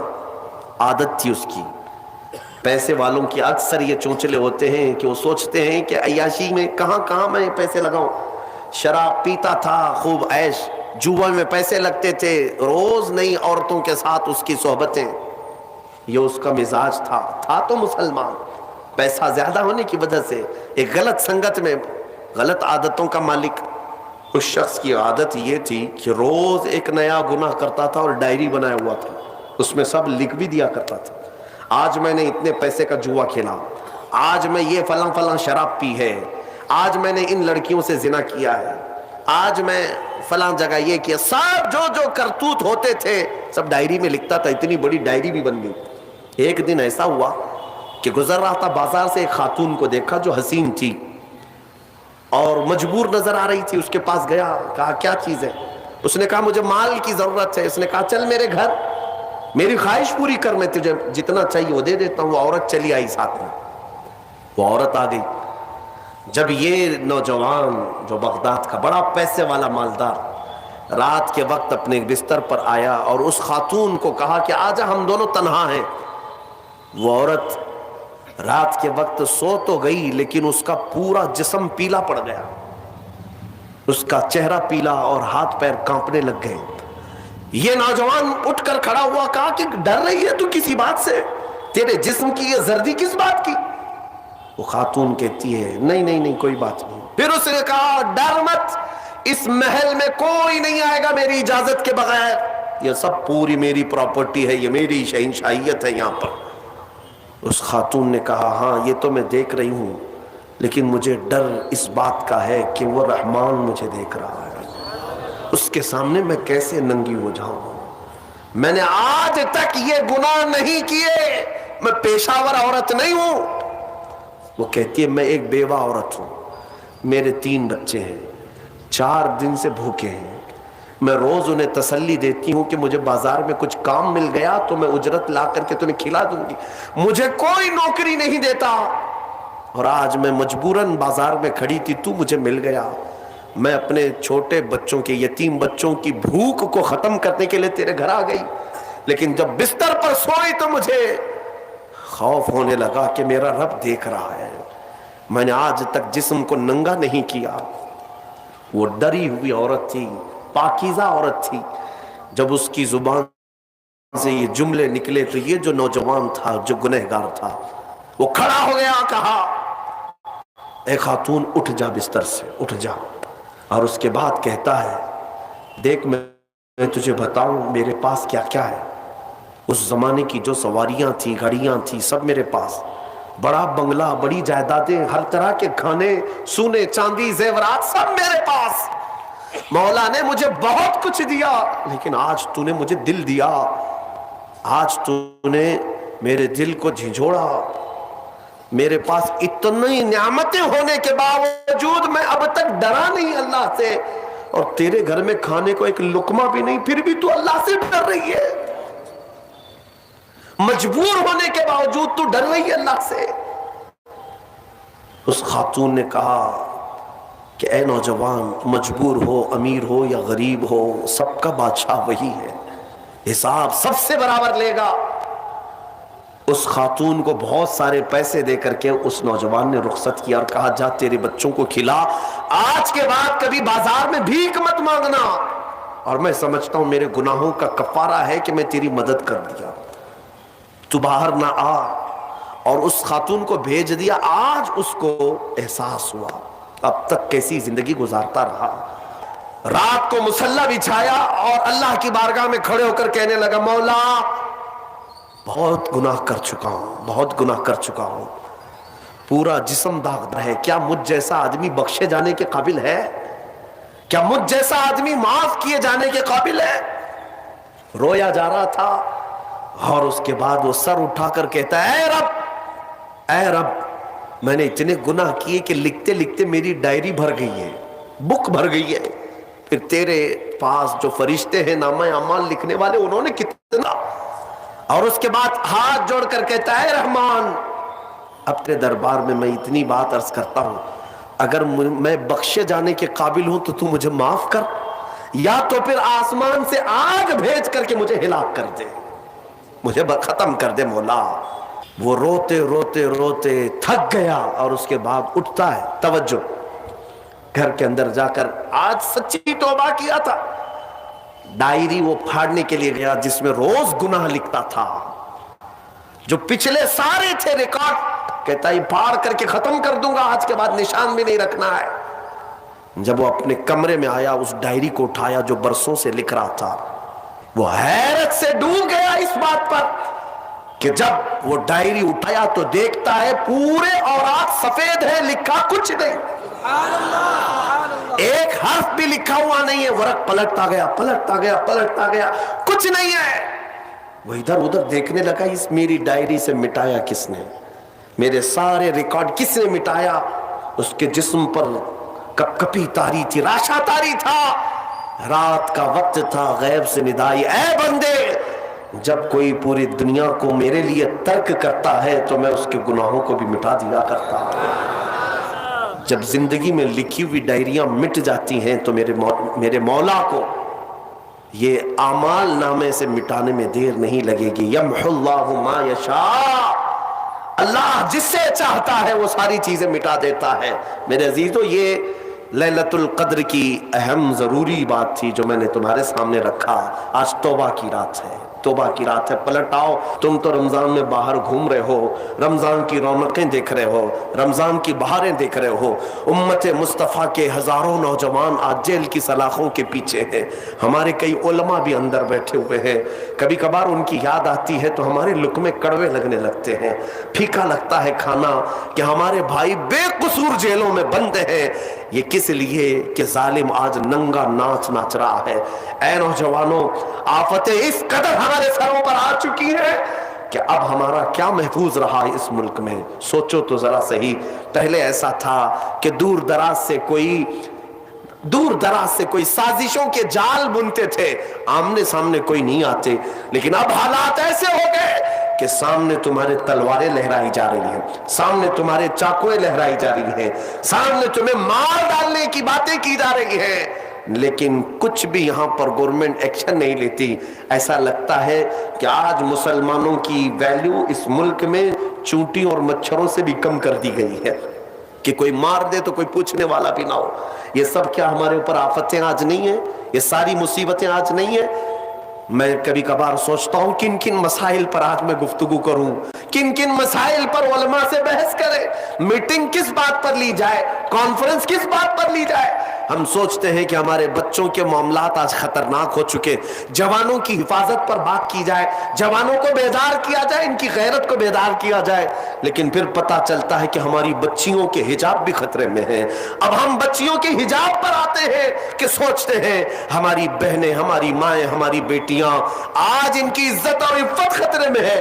عادت تھی اس کی۔ پیسے والوں کی اکثر یہ چونچلے ہوتے ہیں کہ وہ سوچتے ہیں کہ عیاشی میں کہاں میں پیسے لگاؤں۔ شراب پیتا تھا، خوب عیش، جوا میں پیسے لگتے تھے، روز نئی عورتوں کے ساتھ اس کی صحبتیں، یہ اس کا مزاج تھا تو مسلمان، پیسہ زیادہ ہونے کی وجہ سے ایک غلط سنگت میں غلط عادتوں کا مالک۔ اس شخص کی عادت یہ تھی کہ روز ایک نیا گناہ کرتا تھا اور ڈائری بنایا ہوا تھا، اس میں سب لکھ بھی دیا کرتا تھا، آج میں نے اتنے پیسے کا جوا کھیلا، آج میں یہ فلاں شراب پی ہے، آج میں نے ان لڑکیوں سے زنا کیا ہے، آج میں فلاں جگہ یہ کیا، سب جو کرتوت ہوتے تھے سب ڈائری میں لکھتا تھا، اتنی بڑی ڈائری بھی بن گئی۔ ایک دن ایسا ہوا کہ گزر رہا تھا بازار سے، ایک خاتون کو دیکھا جو حسین تھی اور مجبور نظر آ رہی تھی، اس کے پاس گیا، کہا کیا چیز ہے؟ اس نے کہا مجھے مال کی ضرورت ہے۔ اس نے کہا چل میرے گھر، میری خواہش پوری کر، میں تجھے جتنا چاہیے وہ دے دیتا ہوں۔ وہ عورت چلی آئی ساتھ میں، وہ عورت آ گئی۔ جب یہ نوجوان جو بغداد کا بڑا پیسے والا مالدار رات کے وقت اپنے بستر پر آیا اور اس خاتون کو کہا کہ آجا ہم دونوں تنہا ہیں، وہ عورت رات کے وقت سو تو گئی لیکن اس کا پورا جسم پیلا پڑ گیا، اس کا چہرہ پیلا اور ہاتھ پیر کانپنے لگ گئے۔ یہ نوجوان اٹھ کر کھڑا ہوا، کہا کہ ڈر رہی ہے تو کسی بات سے؟ تیرے جسم کی یہ زردی کس بات کی؟ وہ خاتون کہتی ہے نہیں کوئی بات نہیں۔ پھر اس نے کہا ڈر مت، اس محل میں کوئی نہیں آئے گا میری اجازت کے بغیر، یہ سب پوری میری پراپرٹی ہے، یہ میری شہنشاہیت ہے یہاں پر۔ اس خاتون نے کہا ہاں یہ تو میں دیکھ رہی ہوں، لیکن مجھے ڈر اس بات کا ہے کہ وہ رحمان مجھے دیکھ رہا ہے، اس کے سامنے میں کیسے ننگی ہو جاؤں؟ میں نے آج تک یہ گناہ نہیں کیے، میں پیشہ ور عورت نہیں ہوں۔ وہ کہتی ہے میں ایک بیوہ عورت ہوں، میرے 3 بچے ہیں، 4 دن سے بھوکے ہیں، میں روز انہیں تسلی دیتی ہوں کہ مجھے بازار میں کچھ کام مل گیا تو میں اجرت لا کر کے تمہیں کھلا دوں گی، مجھے کوئی نوکری نہیں دیتا، اور آج میں مجبوراً بازار میں کھڑی تھی، تو مجھے مل گیا، میں اپنے چھوٹے بچوں کے، یتیم بچوں کی بھوک کو ختم کرنے کے لیے تیرے گھر آ گئی، لیکن جب بستر پر سوئی تو مجھے خوف ہونے لگا کہ میرا رب دیکھ رہا ہے، میں نے آج تک جسم کو ننگا نہیں کیا۔ وہ ڈری ہوئی عورت تھی، پاکیزہ عورت تھی، جب اس کی زبان سے یہ جملے نکلے تو یہ جو نوجوان تھا جو گنہگار تھا وہ کھڑا ہو گیا، کہا اے خاتون اٹھ جا، بستر سے اٹھ جا، اور اس کے بعد کہتا ہے دیکھ میں تجھے بتاؤں میرے پاس کیا کیا ہے۔ اس زمانے کی جو سواریاں تھیں، گھڑیاں تھیں، سب میرے پاس، بڑا بنگلہ، بڑی جائیدادیں، ہر طرح کے کھانے، سونے چاندی زیورات سب میرے پاس. مولا نے مجھے بہت کچھ دیا، لیکن آج تو نے مجھے دل دیا، آج تو نے میرے دل کو جھنجھوڑا. میرے پاس اتنی نعمتیں ہونے کے باوجود میں اب تک ڈرا نہیں اللہ سے، اور تیرے گھر میں کھانے کو ایک لقمہ بھی نہیں، پھر بھی تو اللہ سے ڈر رہی ہے. مجبور ہونے کے باوجود تو ڈر رہی ہے اللہ سے. اس خاتون نے کہا کہ اے نوجوان، مجبور ہو، امیر ہو یا غریب ہو، سب کا بادشاہ وہی ہے، حساب سب سے برابر لے گا. اس خاتون کو بہت سارے پیسے دے کر کے اس نوجوان نے رخصت کیا اور کہا جا تیرے بچوں کو کھلا، آج کے بعد کبھی بازار میں بھیک مت مانگنا، اور میں سمجھتا ہوں میرے گناہوں کا کفارہ ہے کہ میں تیری مدد کر دیا، تو باہر نہ آ. اور اس خاتون کو بھیج دیا. آج اس کو احساس ہوا اب تک کیسی زندگی گزارتا رہا. رات کو مصلی بچھایا اور اللہ کی بارگاہ میں کھڑے ہو کر کہنے لگا مولا بہت گناہ کر چکا ہوں، بہت گناہ کر چکا ہوں، پورا جسم داغدار ہے، کیا مجھ جیسا آدمی بخشے جانے کے قابل ہے؟ کیا مجھ جیسا آدمی معاف کیے جانے کے قابل ہے؟ رویا جا رہا تھا اور اس کے بعد وہ سر اٹھا کر کہتا ہے اے رب میں نے اتنے گناہ کیے کہ لکھتے لکھتے میری ڈائری بھر گئی ہے، بک بھر گئی ہے. پھر تیرے پاس جو فرشتے ہیں نامہ اعمال لکھنے والے، انہوں نے کتنا. اور اس کے بعد ہاتھ جوڑ کر کہتا ہے رحمان اپنے دربار میں اتنی بات عرض کرتا ہوں، اگر میں بخشے جانے کے قابل ہوں تو مجھے معاف کر، یا تو پھر آسمان سے آگ بھیج کر کے مجھے ہلاک کر دے، مجھے ختم کر دے مولا. وہ روتے روتے روتے تھک گیا اور اس کے بعد اٹھتا ہے. توجہ، گھر کے اندر جا کر آج سچی توبہ کیا تھا. ڈائری وہ پھاڑنے کے لیے گیا جس میں روز گناہ لکھتا تھا، جو پچھلے سارے تھے ریکارڈ، کہتا ہے پھاڑ کر کے ختم کر دوں گا، آج کے بعد نشان بھی نہیں رکھنا ہے. جب وہ اپنے کمرے میں آیا اس ڈائری کو اٹھایا جو برسوں سے لکھ رہا تھا، وہ حیرت سے ڈوب گیا اس بات پر کہ جب وہ ڈائری اٹھایا تو دیکھتا ہے پورے اوراق سفید ہے، لکھا کچھ نہیں، ایک حرف بھی لکھا ہوا نہیں ہے. ورق پلٹتا گیا پلٹتا گیا پلٹتا گیا، کچھ نہیں ہے. وہ ادھر ادھر دیکھنے لگا، اس میری ڈائری سے مٹایا کس نے، میرے سارے ریکارڈ کس نے مٹایا. اس کے جسم پر کپ کپی تاری تھی، راشا تاری تھا. رات کا وقت تھا، غیب سے ندائی، اے بندے جب کوئی پوری دنیا کو میرے لیے ترک کرتا ہے تو میں اس کے گناہوں کو بھی مٹا دیا کرتا ہوں. جب زندگی میں لکھی ہوئی ڈائریاں مٹ جاتی ہیں تو میرے مولا کو یہ اعمال نامے سے مٹانے میں دیر نہیں لگے گی. یمحو اللہ ما یشاء، اللہ جس سے چاہتا ہے وہ ساری چیزیں مٹا دیتا ہے. میرے عزیزو، یہ لیلۃ القدر کی اہم ضروری بات تھی جو میں نے تمہارے سامنے رکھا. آج توبہ کی رات ہے، توبہ کی رات ہے. پلٹ آؤ. تم تو رمضان میں باہر گھوم رہے ہو، رمضان کی رونقیں دیکھ رہے ہو، رمضان کی بہاریں دیکھ رہے ہو. امت مصطفیٰ کے ہزاروں نوجوان آج جیل کی سلاخوں کے پیچھے ہیں. ہمارے کئی علماء بھی اندر بیٹھے ہوئے ہیں. کبھی کبھار ان کی یاد آتی ہے تو ہمارے لقمے کڑوے لگنے لگتے ہیں، پھیکا لگتا ہے کھانا کہ ہمارے بھائی بے قصور جیلوں میں بند ہیں. یہ کس لیے کہ ظالم آج ننگا ناچ ناچ رہا ہے. اے نوجوانوں، آفتیں اس قدر ہمارے سروں پر آ چکی ہے کہ اب ہمارا کیا محفوظ رہا اس ملک میں. سوچو تو ذرا صحیح، پہلے ایسا تھا کہ دور دراز سے کوئی سازشوں کے جال بنتے تھے، آمنے سامنے کوئی نہیں آتے. لیکن اب حالات ایسے ہو گئے کہ سامنے تمہارے تلواریں لہرائی جا رہی ہیں، سامنے تمہارے چاقویں لہرائی جا رہی ہیں، سامنے تمہیں مار ڈالنے کی باتیں کی جا رہی ہیں، لیکن کچھ بھی یہاں پر گورنمنٹ ایکشن نہیں لیتی. ایسا لگتا ہے کہ آج مسلمانوں کی ویلیو اس ملک میں چونٹی اور مچھروں سے بھی کم کر دی گئی ہے کہ کوئی مار دے تو کوئی پوچھنے والا بھی نہ ہو. یہ سب کیا ہمارے اوپر آفتیں آج نہیں ہیں؟ یہ ساری مصیبتیں آج نہیں ہیں؟ میں کبھی کبھار سوچتا ہوں کن کن مسائل پر آج میں گفتگو کروں، کن کن مسائل پر علماء سے بحث کریں، میٹنگ کس بات پر لی جائے، کانفرنس کس بات پر لی جائے. ہم سوچتے ہیں کہ ہمارے بچوں کے معاملات آج خطرناک ہو چکے، جوانوں کی حفاظت پر بات کی جائے، جوانوں کو بیدار کیا جائے، ان کی غیرت کو بیدار کیا جائے، لیکن پھر پتہ چلتا ہے کہ ہماری بچیوں کے حجاب بھی خطرے میں ہیں۔ اب ہم بچیوں کے حجاب پر آتے ہیں کہ سوچتے ہیں ہماری بہنیں، ہماری مائیں، ہماری بیٹیاں، آج ان کی عزت اور عفت خطرے میں ہے،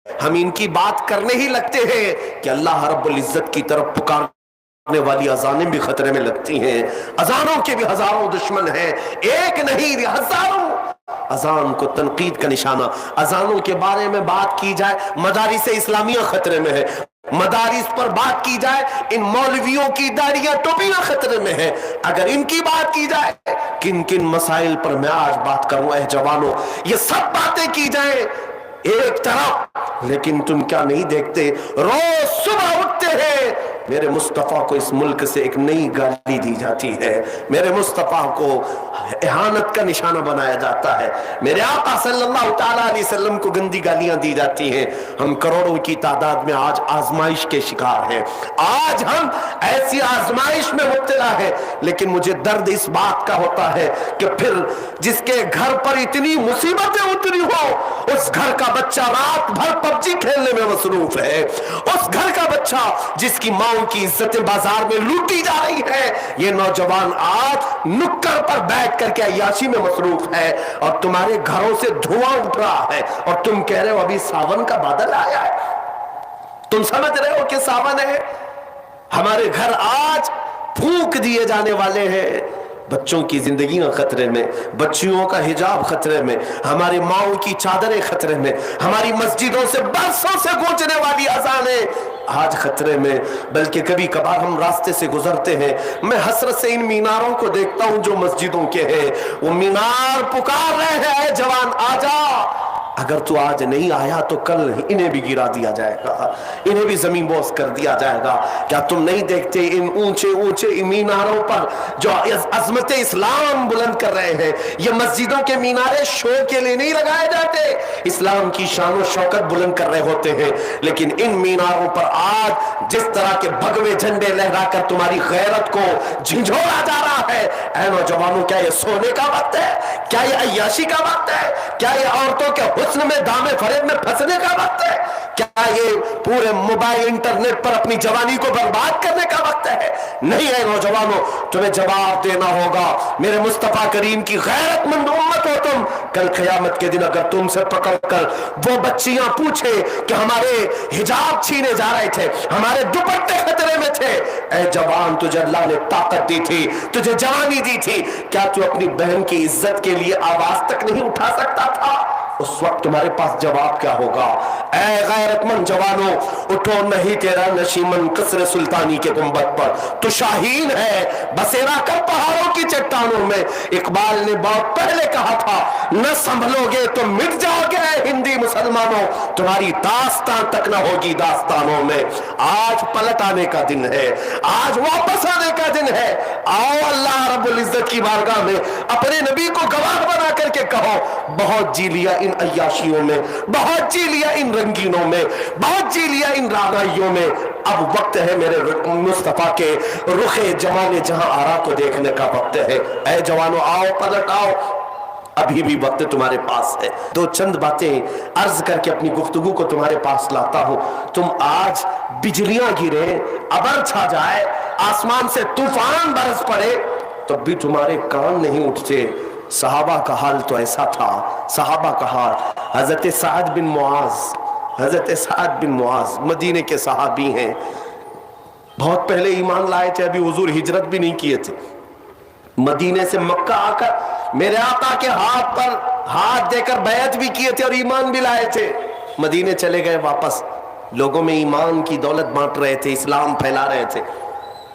ہم ان کی بات کرنے ہی لگتے ہیں کہ اللہ رب العزت کی طرف پکارنے والی اذانیں بھی خطرے میں لگتی ہیں۔ اذانوں کے بھی ہزاروں دشمن ہیں، ایک نہیں ہزاروں۔ اذان کو تنقید کا نشانہ، اذانوں کے بارے میں بات کی جائے، مدارس اسلامیہ خطرے میں ہے، مدارس پر بات کی جائے، ان مولویوں کی داڑیاں ٹوپیاں خطرے میں ہیں۔ اگر ان کی بات کی جائے، کن کن مسائل پر میں آج بات کروں اے جوانوں، یہ سب باتیں کی جائیں ایک طرف، لیکن تم کیا نہیں دیکھتے روز صبح اٹھتے ہیں میرے مصطفیٰ کو اس ملک سے ایک نئی گالی دی جاتی ہے، میرے مصطفیٰ کو اہانت کا نشانہ بنایا جاتا ہے، میرے آقا صلی اللہ تعالیٰ علیہ وسلم کو گندی گالیاں دی جاتی ہیں۔ ہم کروڑوں کی تعداد میں آج آزمائش کے شکار ہیں، آج ہم ایسی آزمائش میں مبتلا ہیں، لیکن مجھے درد اس بات کا ہوتا ہے کہ پھر جس کے گھر پر اتنی مصیبتیں اتری ہو، اس گھر کا بچہ رات بھر پب جی کھیلنے میں مصروف ہے، اس گھر کا بچہ جس کی ماں کی عزتیں بازار میں لوٹی جا رہی ہے، یہ نوجوان آج نکڑ پر بیٹھ کر کے عیاشی میں مصروف ہے، اور تمہارے گھروں سے دھواں اٹھ رہا ہے، اور تم کہہ رہے ہو ابھی ساون کا بادل آیا ہے۔ تم سمجھ رہے ہو کہ ساون ہے؟ ہمارے گھر آج پھونک دیے جانے والے ہیں، بچوں کی زندگیاں خطرے میں، بچیوں کا حجاب خطرے میں، ہماری ماؤں کی چادریں خطرے میں، ہماری مسجدوں سے برسوں سے گونجنے والی اذانیں آج خطرے میں۔ بلکہ کبھی کبھار ہم راستے سے گزرتے ہیں، میں حسرت سے ان میناروں کو دیکھتا ہوں جو مسجدوں کے ہیں، وہ مینار پکار رہے ہیں اے جوان آجا، اگر تو آج نہیں آیا تو کل انہیں بھی گرا دیا جائے گا، انہیں بھی زمین بوس کر دیا جائے گا۔ کیا تم نہیں دیکھتے ان اونچے اونچے میناروں پر جو عظمت اسلام بلند کر رہے ہیں، یہ مسجدوں کے مینارے شو کے لیے نہیں لگائے جاتے، اسلام کی شان و شوکت بلند کر رہے ہوتے ہیں، لیکن ان میناروں پر آج جس طرح کے بھگوے جھنڈے لہرا کر تمہاری غیرت کو جھنجھوڑا جا رہا ہے۔ اے نوجوانوں، کیا یہ سونے کا وقت ہے؟ کیا یہ عیاشی کا وقت ہے؟ کیا یہ عورتوں کے حسن میں دام فریب میں پھنسنے کا وقت ہے؟ کیا یہ پورے موبائل انٹرنیٹ پر اپنی جوانی کو برباد کرنے کا وقت ہے؟ نہیں ہے نوجوانوں، تمہیں جواب دینا ہوگا۔ میرے مصطفیٰ کریم کی غیرت مند امت ہو تم، کل قیامت کے دن اگر تم سے پکڑ کر وہ بچیاں پوچھے کہ ہمارے حجاب چھینے جا رہے تھے، ہمارے دوپٹے خطرے میں تھے، اے جوان تجھے اللہ نے طاقت دی تھی، تجھے جوانی دی تھی، کیا تو اپنی بہن کی عزت کے لیے آواز تک نہیں اٹھا سکتا تھا؟ اس وقت تمہارے پاس جواب کیا ہوگا؟ اے غیرت مند جوانوں، اٹھو نہیں تیرا نشیمن قصر سلطانی کے گنبد پر، تو شاہین ہے بسیرا کر پہاڑوں کی چٹانوں میں۔ اقبال نے بہت پہلے کہا تھا، نہ سنبھلو گے تو مٹ جاؤ گے اے ہندی مسلمانوں، تمہاری داستان تک نہ ہوگی داستانوں میں۔ آج پلٹ آنے کا دن ہے، آج واپس آنے کا دن ہے۔ آؤ اللہ رب العزت کی بارگاہ میں اپنے نبی کو گواہ بنا کر کے کہو، بہت جی لیا ان عیاشیوں میں، بہت جی لیا ان رنگینوں میں، بہت جی لیا ان رانائیوں میں، اب وقت ہے میرے مصطفیٰ کے رخ جوان جہاں آرا کو دیکھنے کا وقت ہے۔ اے جوانوں آؤ، پلٹ آؤ، ابھی بھی وقت تمہارے پاس ہے۔ دو چند باتیں عرض کر کے اپنی گفتگو کو تمہارے پاس لاتا ہوں۔ تم آج بجلیاں گرے، ابر چھا جائے، آسمان سے طوفان برس پڑے، تب بھی تمہارے کان نہیں اٹھتے۔ صحابہ کا حال تو ایسا تھا، صحابہ کا حال، حضرت سعد بن معاذ، حضرت سعد بن معاذ مدینے کے صحابی ہیں، بہت پہلے ایمان لائے تھے، ابھی حضور ہجرت بھی نہیں کیے تھے، مدینے سے مکہ آ کر میرے آقا کے ہاتھ پر ہاتھ دے کر بیعت بھی کیے تھے اور ایمان بھی لائے تھے، مدینے چلے گئے واپس، لوگوں میں ایمان کی دولت بانٹ رہے تھے، اسلام پھیلا رہے تھے،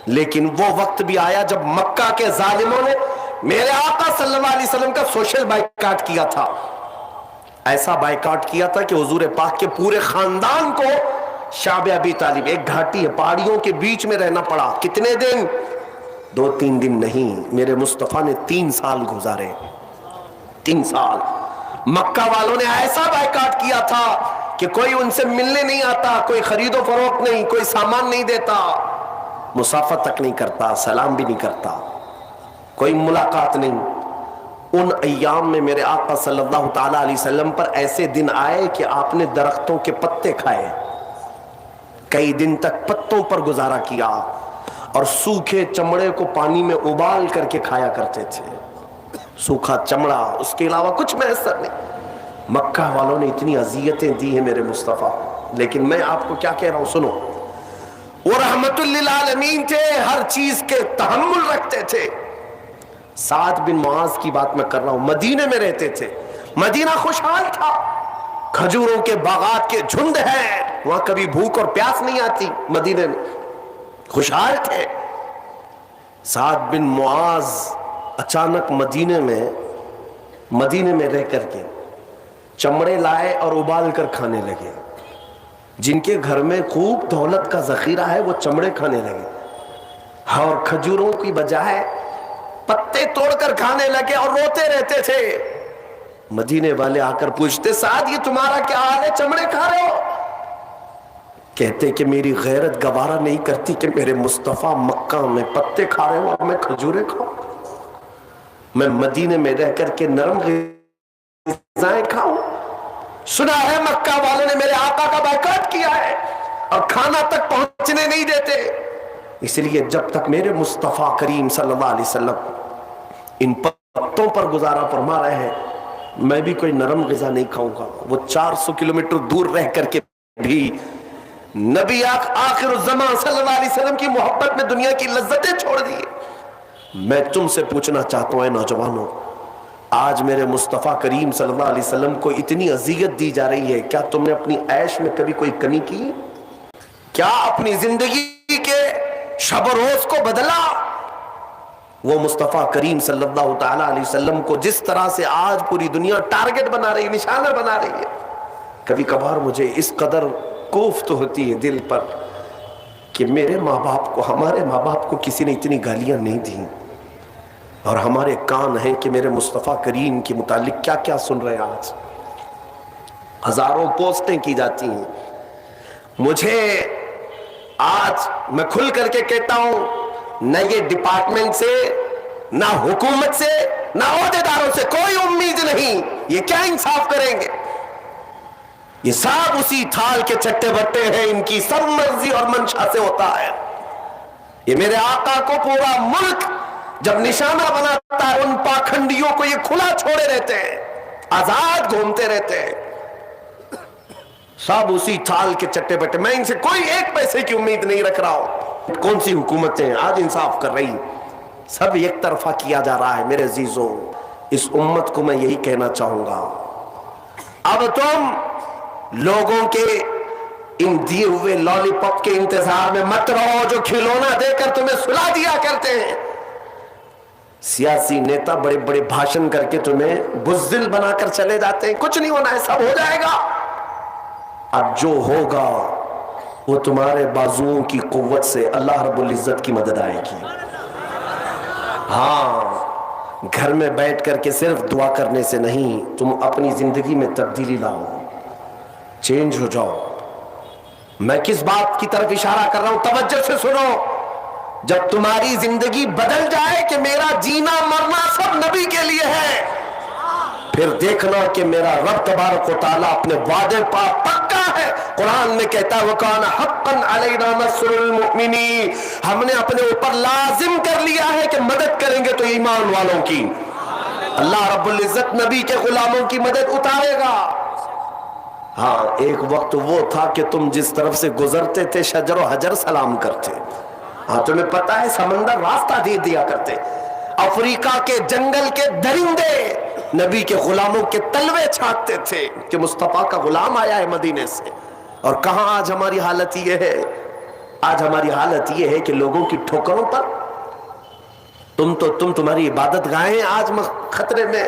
لیکن وہ وقت بھی آیا جب مکہ کے ظالموں نے میرے آقا صلی اللہ علیہ وسلم کا سوشل بائیکاٹ کیا تھا، ایسا بائیکاٹ کیا تھا کہ حضور پاک کے پورے خاندان کو شعب ابی طالب، ایک گھاٹی ہے پہاڑیوں کے بیچ میں رہنا پڑا۔ کتنے دن؟ 2-3 دن نہیں، میرے مصطفیٰ نے 3 سال گزارے، 3 سال۔ مکہ والوں نے ایسا بائیکاٹ کیا تھا کہ کوئی ان سے ملنے نہیں آتا، کوئی خرید و فروخت نہیں، کوئی سامان نہیں دیتا، مسافت تک نہیں کرتا، سلام بھی نہیں کرتا۔ کوئی ملاقات نہیں. ان ایام میں میرے آقا صلی اللہ تعالی علیہ وسلم پر ایسے دن آئے کہ آپ نے درختوں کے پتے کھائے, کئی دن تک پتوں پر گزارا کیا, اور سوکھے چمڑے کو پانی میں ابال کر کے کھایا کرتے تھے. سوکھا چمڑا, اس کے علاوہ کچھ میسر نہیں. مکہ والوں نے اتنی اذیتیں دی ہیں میرے مصطفیٰ, لیکن میں آپ کو کیا کہہ رہا ہوں سنو. وہ رحمت للعالمین تھے, ہر چیز کے تحمل رکھتے تھے. سعد بن معاذ کی بات میں کر رہا ہوں, مدینے میں رہتے تھے. مدینہ خوشحال تھا, کھجوروں کے باغات کے جھنڈ ہیں, وہاں کبھی بھوک اور پیاس نہیں آتی. مدینے میں خوشحال تھے. سعد بن معاذ اچانک مدینے میں رہ کر کے چمڑے لائے اور ابال کر کھانے لگے. جن کے گھر میں خوب دولت کا ذخیرہ ہے وہ چمڑے کھانے لگے, اور کھجوروں کی بجائے پتے توڑ کر کھانے لگے اور روتے رہتے تھے. مدینے والے آ کر پوچھتے, سعد یہ تمہارا کیا حال ہے, چمڑے کھا رہے ہو؟ کہتے کہ میری غیرت گوارا نہیں کرتی کہ میرے مصطفیٰ مکہ میں پتے کھا رہے ہوں اور میں کھجورے کھاؤں. میں مدینے میں رہ کر کے نرم غذائیں کھاؤں. سنا ہے مکہ والوں نے میرے آقا کا بائیکاٹ کیا ہے اور کھانا تک پہنچنے نہیں دیتے. اس لیے جب تک میرے مصطفیٰ کریم صلی اللہ علیہ وسلم ان پتوں پر گزارا فرما رہے ہیں, میں بھی کوئی نرم غذا نہیں کھاؤں گا. وہ 400 کلومیٹر دور رہ کر کے بھی نبی آخر الزمان صلی اللہ علیہ وسلم کی محبت میں دنیا کی لذتیں چھوڑ دی. میں تم سے پوچھنا چاہتا ہوں اے نوجوانوں, آج میرے مصطفیٰ کریم صلی اللہ علیہ وسلم کو اتنی اذیت دی جا رہی ہے, کیا تم نے اپنی عیش میں کبھی کوئی کمی کی؟ کیا اپنی زندگی کے شب و روز کو بدلا؟ وہ مصطفیٰ کریم صلی اللہ تعالی علیہ وسلم کو جس طرح سے آج پوری دنیا ٹارگٹ بنا رہی ہے, نشانہ بنا رہی ہے, کبھی کبھار مجھے اس قدر کوفت ہوتی ہے دل پر کہ میرے ماں باپ کو, ہمارے ماں باپ کو کسی نے اتنی گالیاں نہیں دیں, اور ہمارے کان ہیں کہ میرے مصطفیٰ کریم کے متعلق کیا کیا سن رہے ہیں. آج ہزاروں پوسٹیں کی جاتی ہیں. مجھے آج میں کھل کر کے کہتا ہوں, نہ یہ ڈپارٹمنٹ سے, نہ حکومت سے, نہ عہدیداروں سے کوئی امید نہیں. یہ کیا انصاف کریں گے؟ یہ سب اسی تھال کے چٹے بٹے ہیں, ان کی سب مرضی اور منشا سے ہوتا ہے. یہ میرے آقا کو پورا ملک جب نشانہ بناتا ہے, ان پاکھنڈیوں کو یہ کھلا چھوڑے رہتے ہیں, آزاد گھومتے رہتے ہیں. سب اسی تھال کے چٹے بٹے. میں ان سے کوئی ایک پیسے کی امید نہیں رکھ رہا ہوں. کون سی حکومتیں آج انصاف کر رہی, سب ایک طرفہ کیا جا رہا ہے. میرے عزیزوں, اس امت کو میں یہی کہنا چاہوں گا, اب تم لوگوں کے ان دیے ہوئے لالی پاپ کے انتظار میں مت رہو جو کھلونا دے کر تمہیں سلا دیا کرتے ہیں. سیاسی نیتا بڑے بڑے بھاشن کر کے تمہیں بزدل بنا کر چلے جاتے ہیں. کچھ نہیں ہونا ہے, سب ہو جائے گا. اب جو ہوگا وہ تمہارے بازوؤں کی قوت سے اللہ رب العزت کی مدد آئے گی. ہاں, گھر میں بیٹھ کر کے صرف دعا کرنے سے نہیں, تم اپنی زندگی میں تبدیلی لاؤ, چینج ہو جاؤ. میں کس بات کی طرف اشارہ کر رہا ہوں, توجہ سے سنو. جب تمہاری زندگی بدل جائے کہ میرا جینا مرنا سب نبی کے لیے ہے, پھر دیکھنا کہ میرا رب تبارک و تعالیٰ اپنے وعدے پر پکا ہے. قرآن میں کہتا ہے وَكَانَ حَقًّا عَلَيْنَا نَصْرُ الْمُؤْمِنِينَ, ہم نے اپنے اوپر لازم کر لیا ہے کہ مدد کریں گے تو ایمان والوں کی. اللہ رب العزت نبی کے غلاموں کی مدد اتارے گا. ہاں, ایک وقت وہ تھا کہ تم جس طرف سے گزرتے تھے شجر و حجر سلام کرتے. ہاں, تمہیں پتا ہے سمندر راستہ دے دیا کرتے. افریقہ کے جنگل کے درندے نبی کے غلاموں کے تلوے چھانٹتے تھے کہ مصطفیٰ کا غلام آیا ہے مدینے سے. اور کہاں آج ہماری حالت یہ ہے, آج ہماری حالت یہ ہے کہ لوگوں کی ٹھوکروں پر تمہاری عبادت گاہیں آج خطرے میں.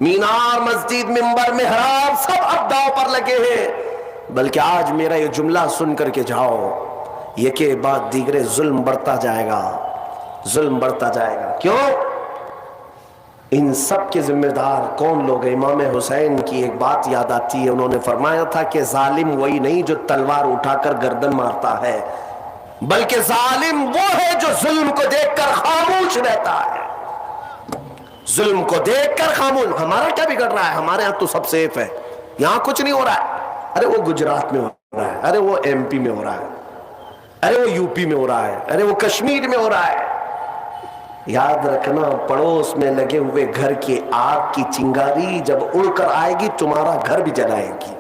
مینار, مسجد, منبر, محراب سب اب داؤ پر لگے ہیں. بلکہ آج میرا یہ جملہ سن کر کے جاؤ, یہ کہ بعد دیگرے ظلم بڑھتا جائے گا, ظلم بڑھتا جائے گا. کیوں؟ ان سب کے ذمہ دار کون لوگ ہیں؟ امام حسین کی ایک بات یاد آتی ہے, انہوں نے فرمایا تھا کہ ظالم وہی نہیں جو تلوار اٹھا کر گردن مارتا ہے, بلکہ ظالم وہ ہے جو ظلم کو دیکھ کر خاموش رہتا ہے. ظلم کو دیکھ کر خاموش. ہمارا کیا بگڑ رہا ہے؟ ہمارے ہاں تو سب سیف ہے, یہاں کچھ نہیں ہو رہا ہے. ارے وہ گجرات میں ہو رہا ہے, ارے وہ ایم پی میں ہو رہا ہے, ارے وہ یو پی میں ہو رہا ہے, ارے وہ کشمیر میں ہو رہا ہے. یاد رکھنا, پڑوس میں لگے ہوئے گھر کی آگ کی چنگاری جب اڑ کر آئے گی تمہارا گھر بھی جلائے گی,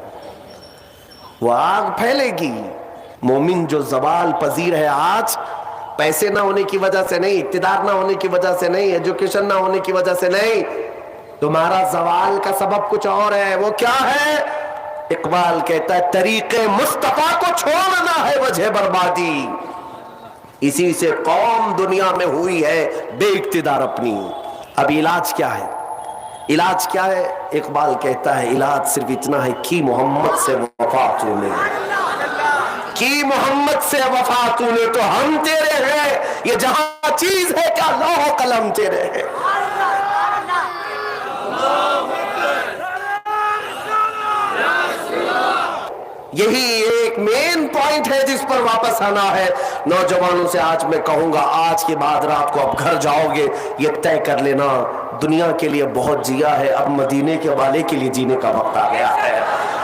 وہ آگ پھیلے گی. مومن جو زوال پذیر ہے آج, پیسے نہ ہونے کی وجہ سے نہیں, اقتدار نہ ہونے کی وجہ سے نہیں, ایجوکیشن نہ ہونے کی وجہ سے نہیں, تمہارا زوال کا سبب کچھ اور ہے. وہ کیا ہے؟ اقبال کہتا ہے طریق مصطفیٰ کو چھوڑنا ہے وجہ بربادی. اسی سے قوم دنیا میں ہوئی ہے بے اقتدار اپنی. اب علاج کیا ہے؟ علاج کیا ہے؟ اقبال کہتا ہے علاج صرف اتنا ہے کہ محمد سے وفا تو نے, کی محمد سے وفا تو نے, تو ہم تیرے ہیں, یہ جہاں چیز ہے کیا لوح و قلم تیرے ہیں. یہی ایک مین پوائنٹ ہے جس پر واپس آنا ہے. نوجوانوں سے آج میں کہوں گا, آج کے بعد رات کو اب گھر جاؤ گے یہ طے کر لینا دنیا کے لیے بہت جیا ہے, اب مدینے کے والے کے لیے جینے کا وقت آ گیا ہے.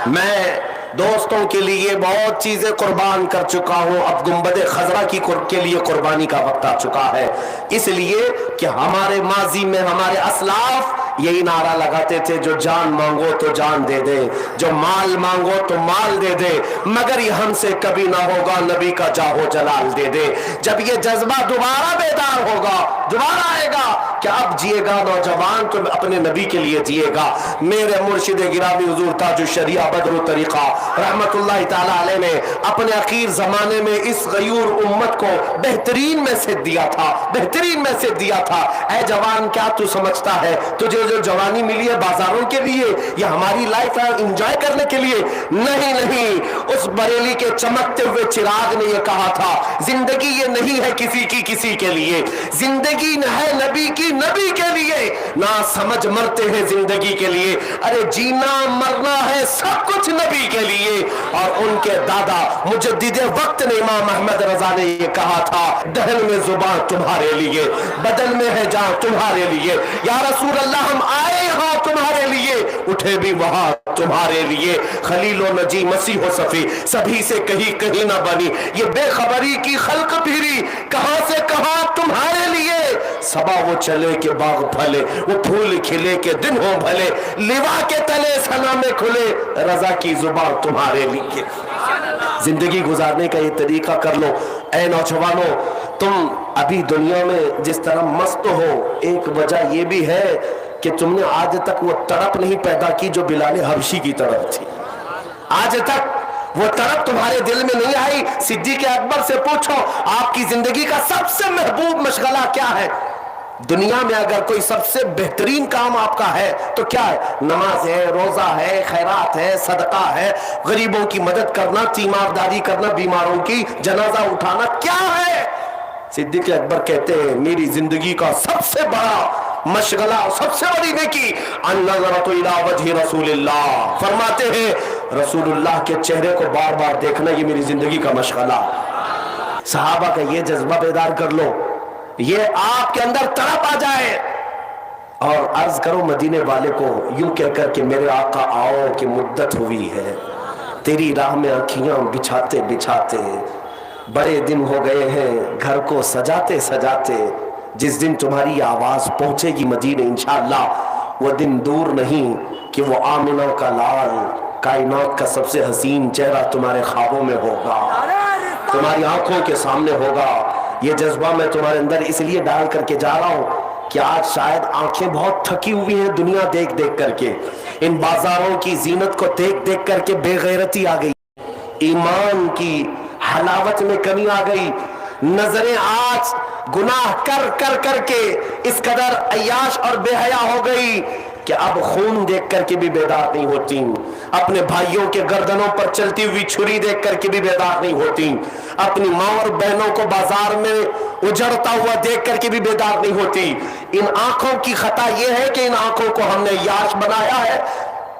میں دوستوں کے لیے بہت چیزیں قربان کر چکا ہوں, اب گنبد خضرا کے لیے قربانی کا وقت آ چکا ہے. اس لیے کہ ہمارے ماضی میں ہمارے اسلاف یہی نعرہ لگاتے تھے, جو جان مانگو تو جان دے دے, جو مال مانگو تو مال دے دے, مگر یہ ہم سے کبھی نہ ہوگا نبی کا جاہو جلال دے دے. جب یہ جذبہ دوبارہ بیدار ہوگا, دوبارہ آئے گا کہ اب جیے گا نوجوان تو اپنے نبی کے لیے جیے گا. میرے مرشد گرامی حضور تاج الشریعہ بدر الطریقہ رحمت اللہ تعالی علیہ نے اپنے اخیر زمانے میں اس غیور امت کو بہترین میسج دیا تھا, بہترین میسج دیا تھا. اے جوان, کیا تو سمجھتا ہے تجھے جو جوانی ملی ہے بازاروں کے لیے یا ہماری لائف انجوائے کرنے کے لیے؟ نہیں نہیں, اس بریلی کے چمکتے ہوئے چراغ نے یہ کہا تھا زندگی یہ نہیں ہے کسی کی کسی کے لیے, زندگی ہے نبی کی نبی کے لیے. نہ سمجھ مرتے ہیں زندگی کے لیے, ارے جینا مرنا ہے سب کچھ نبی کے لیے. اور ان کے دادا مجدد وقت نے امام احمد رضا نے یہ کہا تھا دہن میں زبان تمہارے لیے, بدن میں ہے جان تمہارے لیے. یا رسول اللہ ہم آئے ہاں تمہارے لیے, اٹھے بھی وہاں تمہارے لیے. خلیل و نجی مسیح و صفی سبھی سے کہیں نہ بنی, یہ بے خبری کی خلق پھری کہاں سے کہاں تمہارے لیے. صبا وہ چلے کہ باغ پھلے, وہ پھول کھلے کہ دن ہو بھلے, لوا کے تلے سنا میں کھلے, رضا کی زبان تمہارے لیے. زندگی گزارنے کا یہ طریقہ کر لو. اے نوجوانوں, تم ابھی دنیا میں جس طرح مست ہو, ایک وجہ یہ بھی ہے کہ تم نے آج تک وہ تڑپ نہیں پیدا کی جو بلال حبشی کی طرف تھی. آج تک وہ طرف تمہارے دل میں نہیں آئی. صدیق اکبر سے پوچھو آپ کی زندگی کا سب سے محبوب مشغلہ کیا ہے؟ دنیا میں اگر کوئی سب سے بہترین کام آپ کا ہے تو کیا ہے؟ نماز ہے, روزہ ہے, خیرات ہے, صدقہ ہے, غریبوں کی مدد کرنا, تیمارداری کرنا, بیماروں کی جنازہ اٹھانا, کیا ہے؟ صدیق اکبر کہتے ہیں میری زندگی کا سب سے بڑا مشغلہ, سب سے بڑی نیکی النظرۃ الی وجہ رسول اللہ. فرماتے ہیں رسول اللہ کے چہرے کو بار بار دیکھنا یہ میری زندگی کا مشغلہ. صحابہ کا یہ جذبہ بیدار کر لو, یہ آپ کے اندر تڑپ آ جائے اور عرض کرو مدینے والے کو یوں کہہ کر کہ میرے آقا آؤ کہ مدت ہوئی ہے تیری راہ میں آنکھیاں بچھاتے بچھاتے, بڑے دن ہو گئے ہیں گھر کو سجاتے سجاتے. جس دن تمہاری آواز پہنچے گی مدینے انشاءاللہ, وہ دن دور نہیں کہ وہ آمنہ کا لال, کائنات کا سب سے حسین چہرہ تمہارے خوابوں میں ہوگا, تمہاری آنکھوں کے سامنے ہوگا. یہ جذبہ میں تمہارے اندر اس لیے ڈال کر کے جا رہا ہوں کہ آج شاید آنکھیں بہت تھکی ہوئی ہیں دنیا دیکھ دیکھ کر کے, ان بازاروں کی زینت کو دیکھ دیکھ کر کے بے غیرتی آ گئی, ایمان کی حلاوت میں کمی آ گئی, نظریں آج گناہ کر کر کر کے اس قدر عیاش اور بے حیا ہو گئی کہ اب خون دیکھ کر کے بھی بیدار نہیں ہوتی, اپنے بھائیوں کے گردنوں پر چلتی ہوئی چھری دیکھ کر کے بھی بیدار نہیں ہوتی, اپنی ماں اور بہنوں کو بازار میں اجڑتا ہوا دیکھ کر کے بھی بیدار نہیں ہوتی. ان آنکھوں کی خطا یہ ہے کہ ان آنکھوں کو ہم نے عیاش بنایا ہے,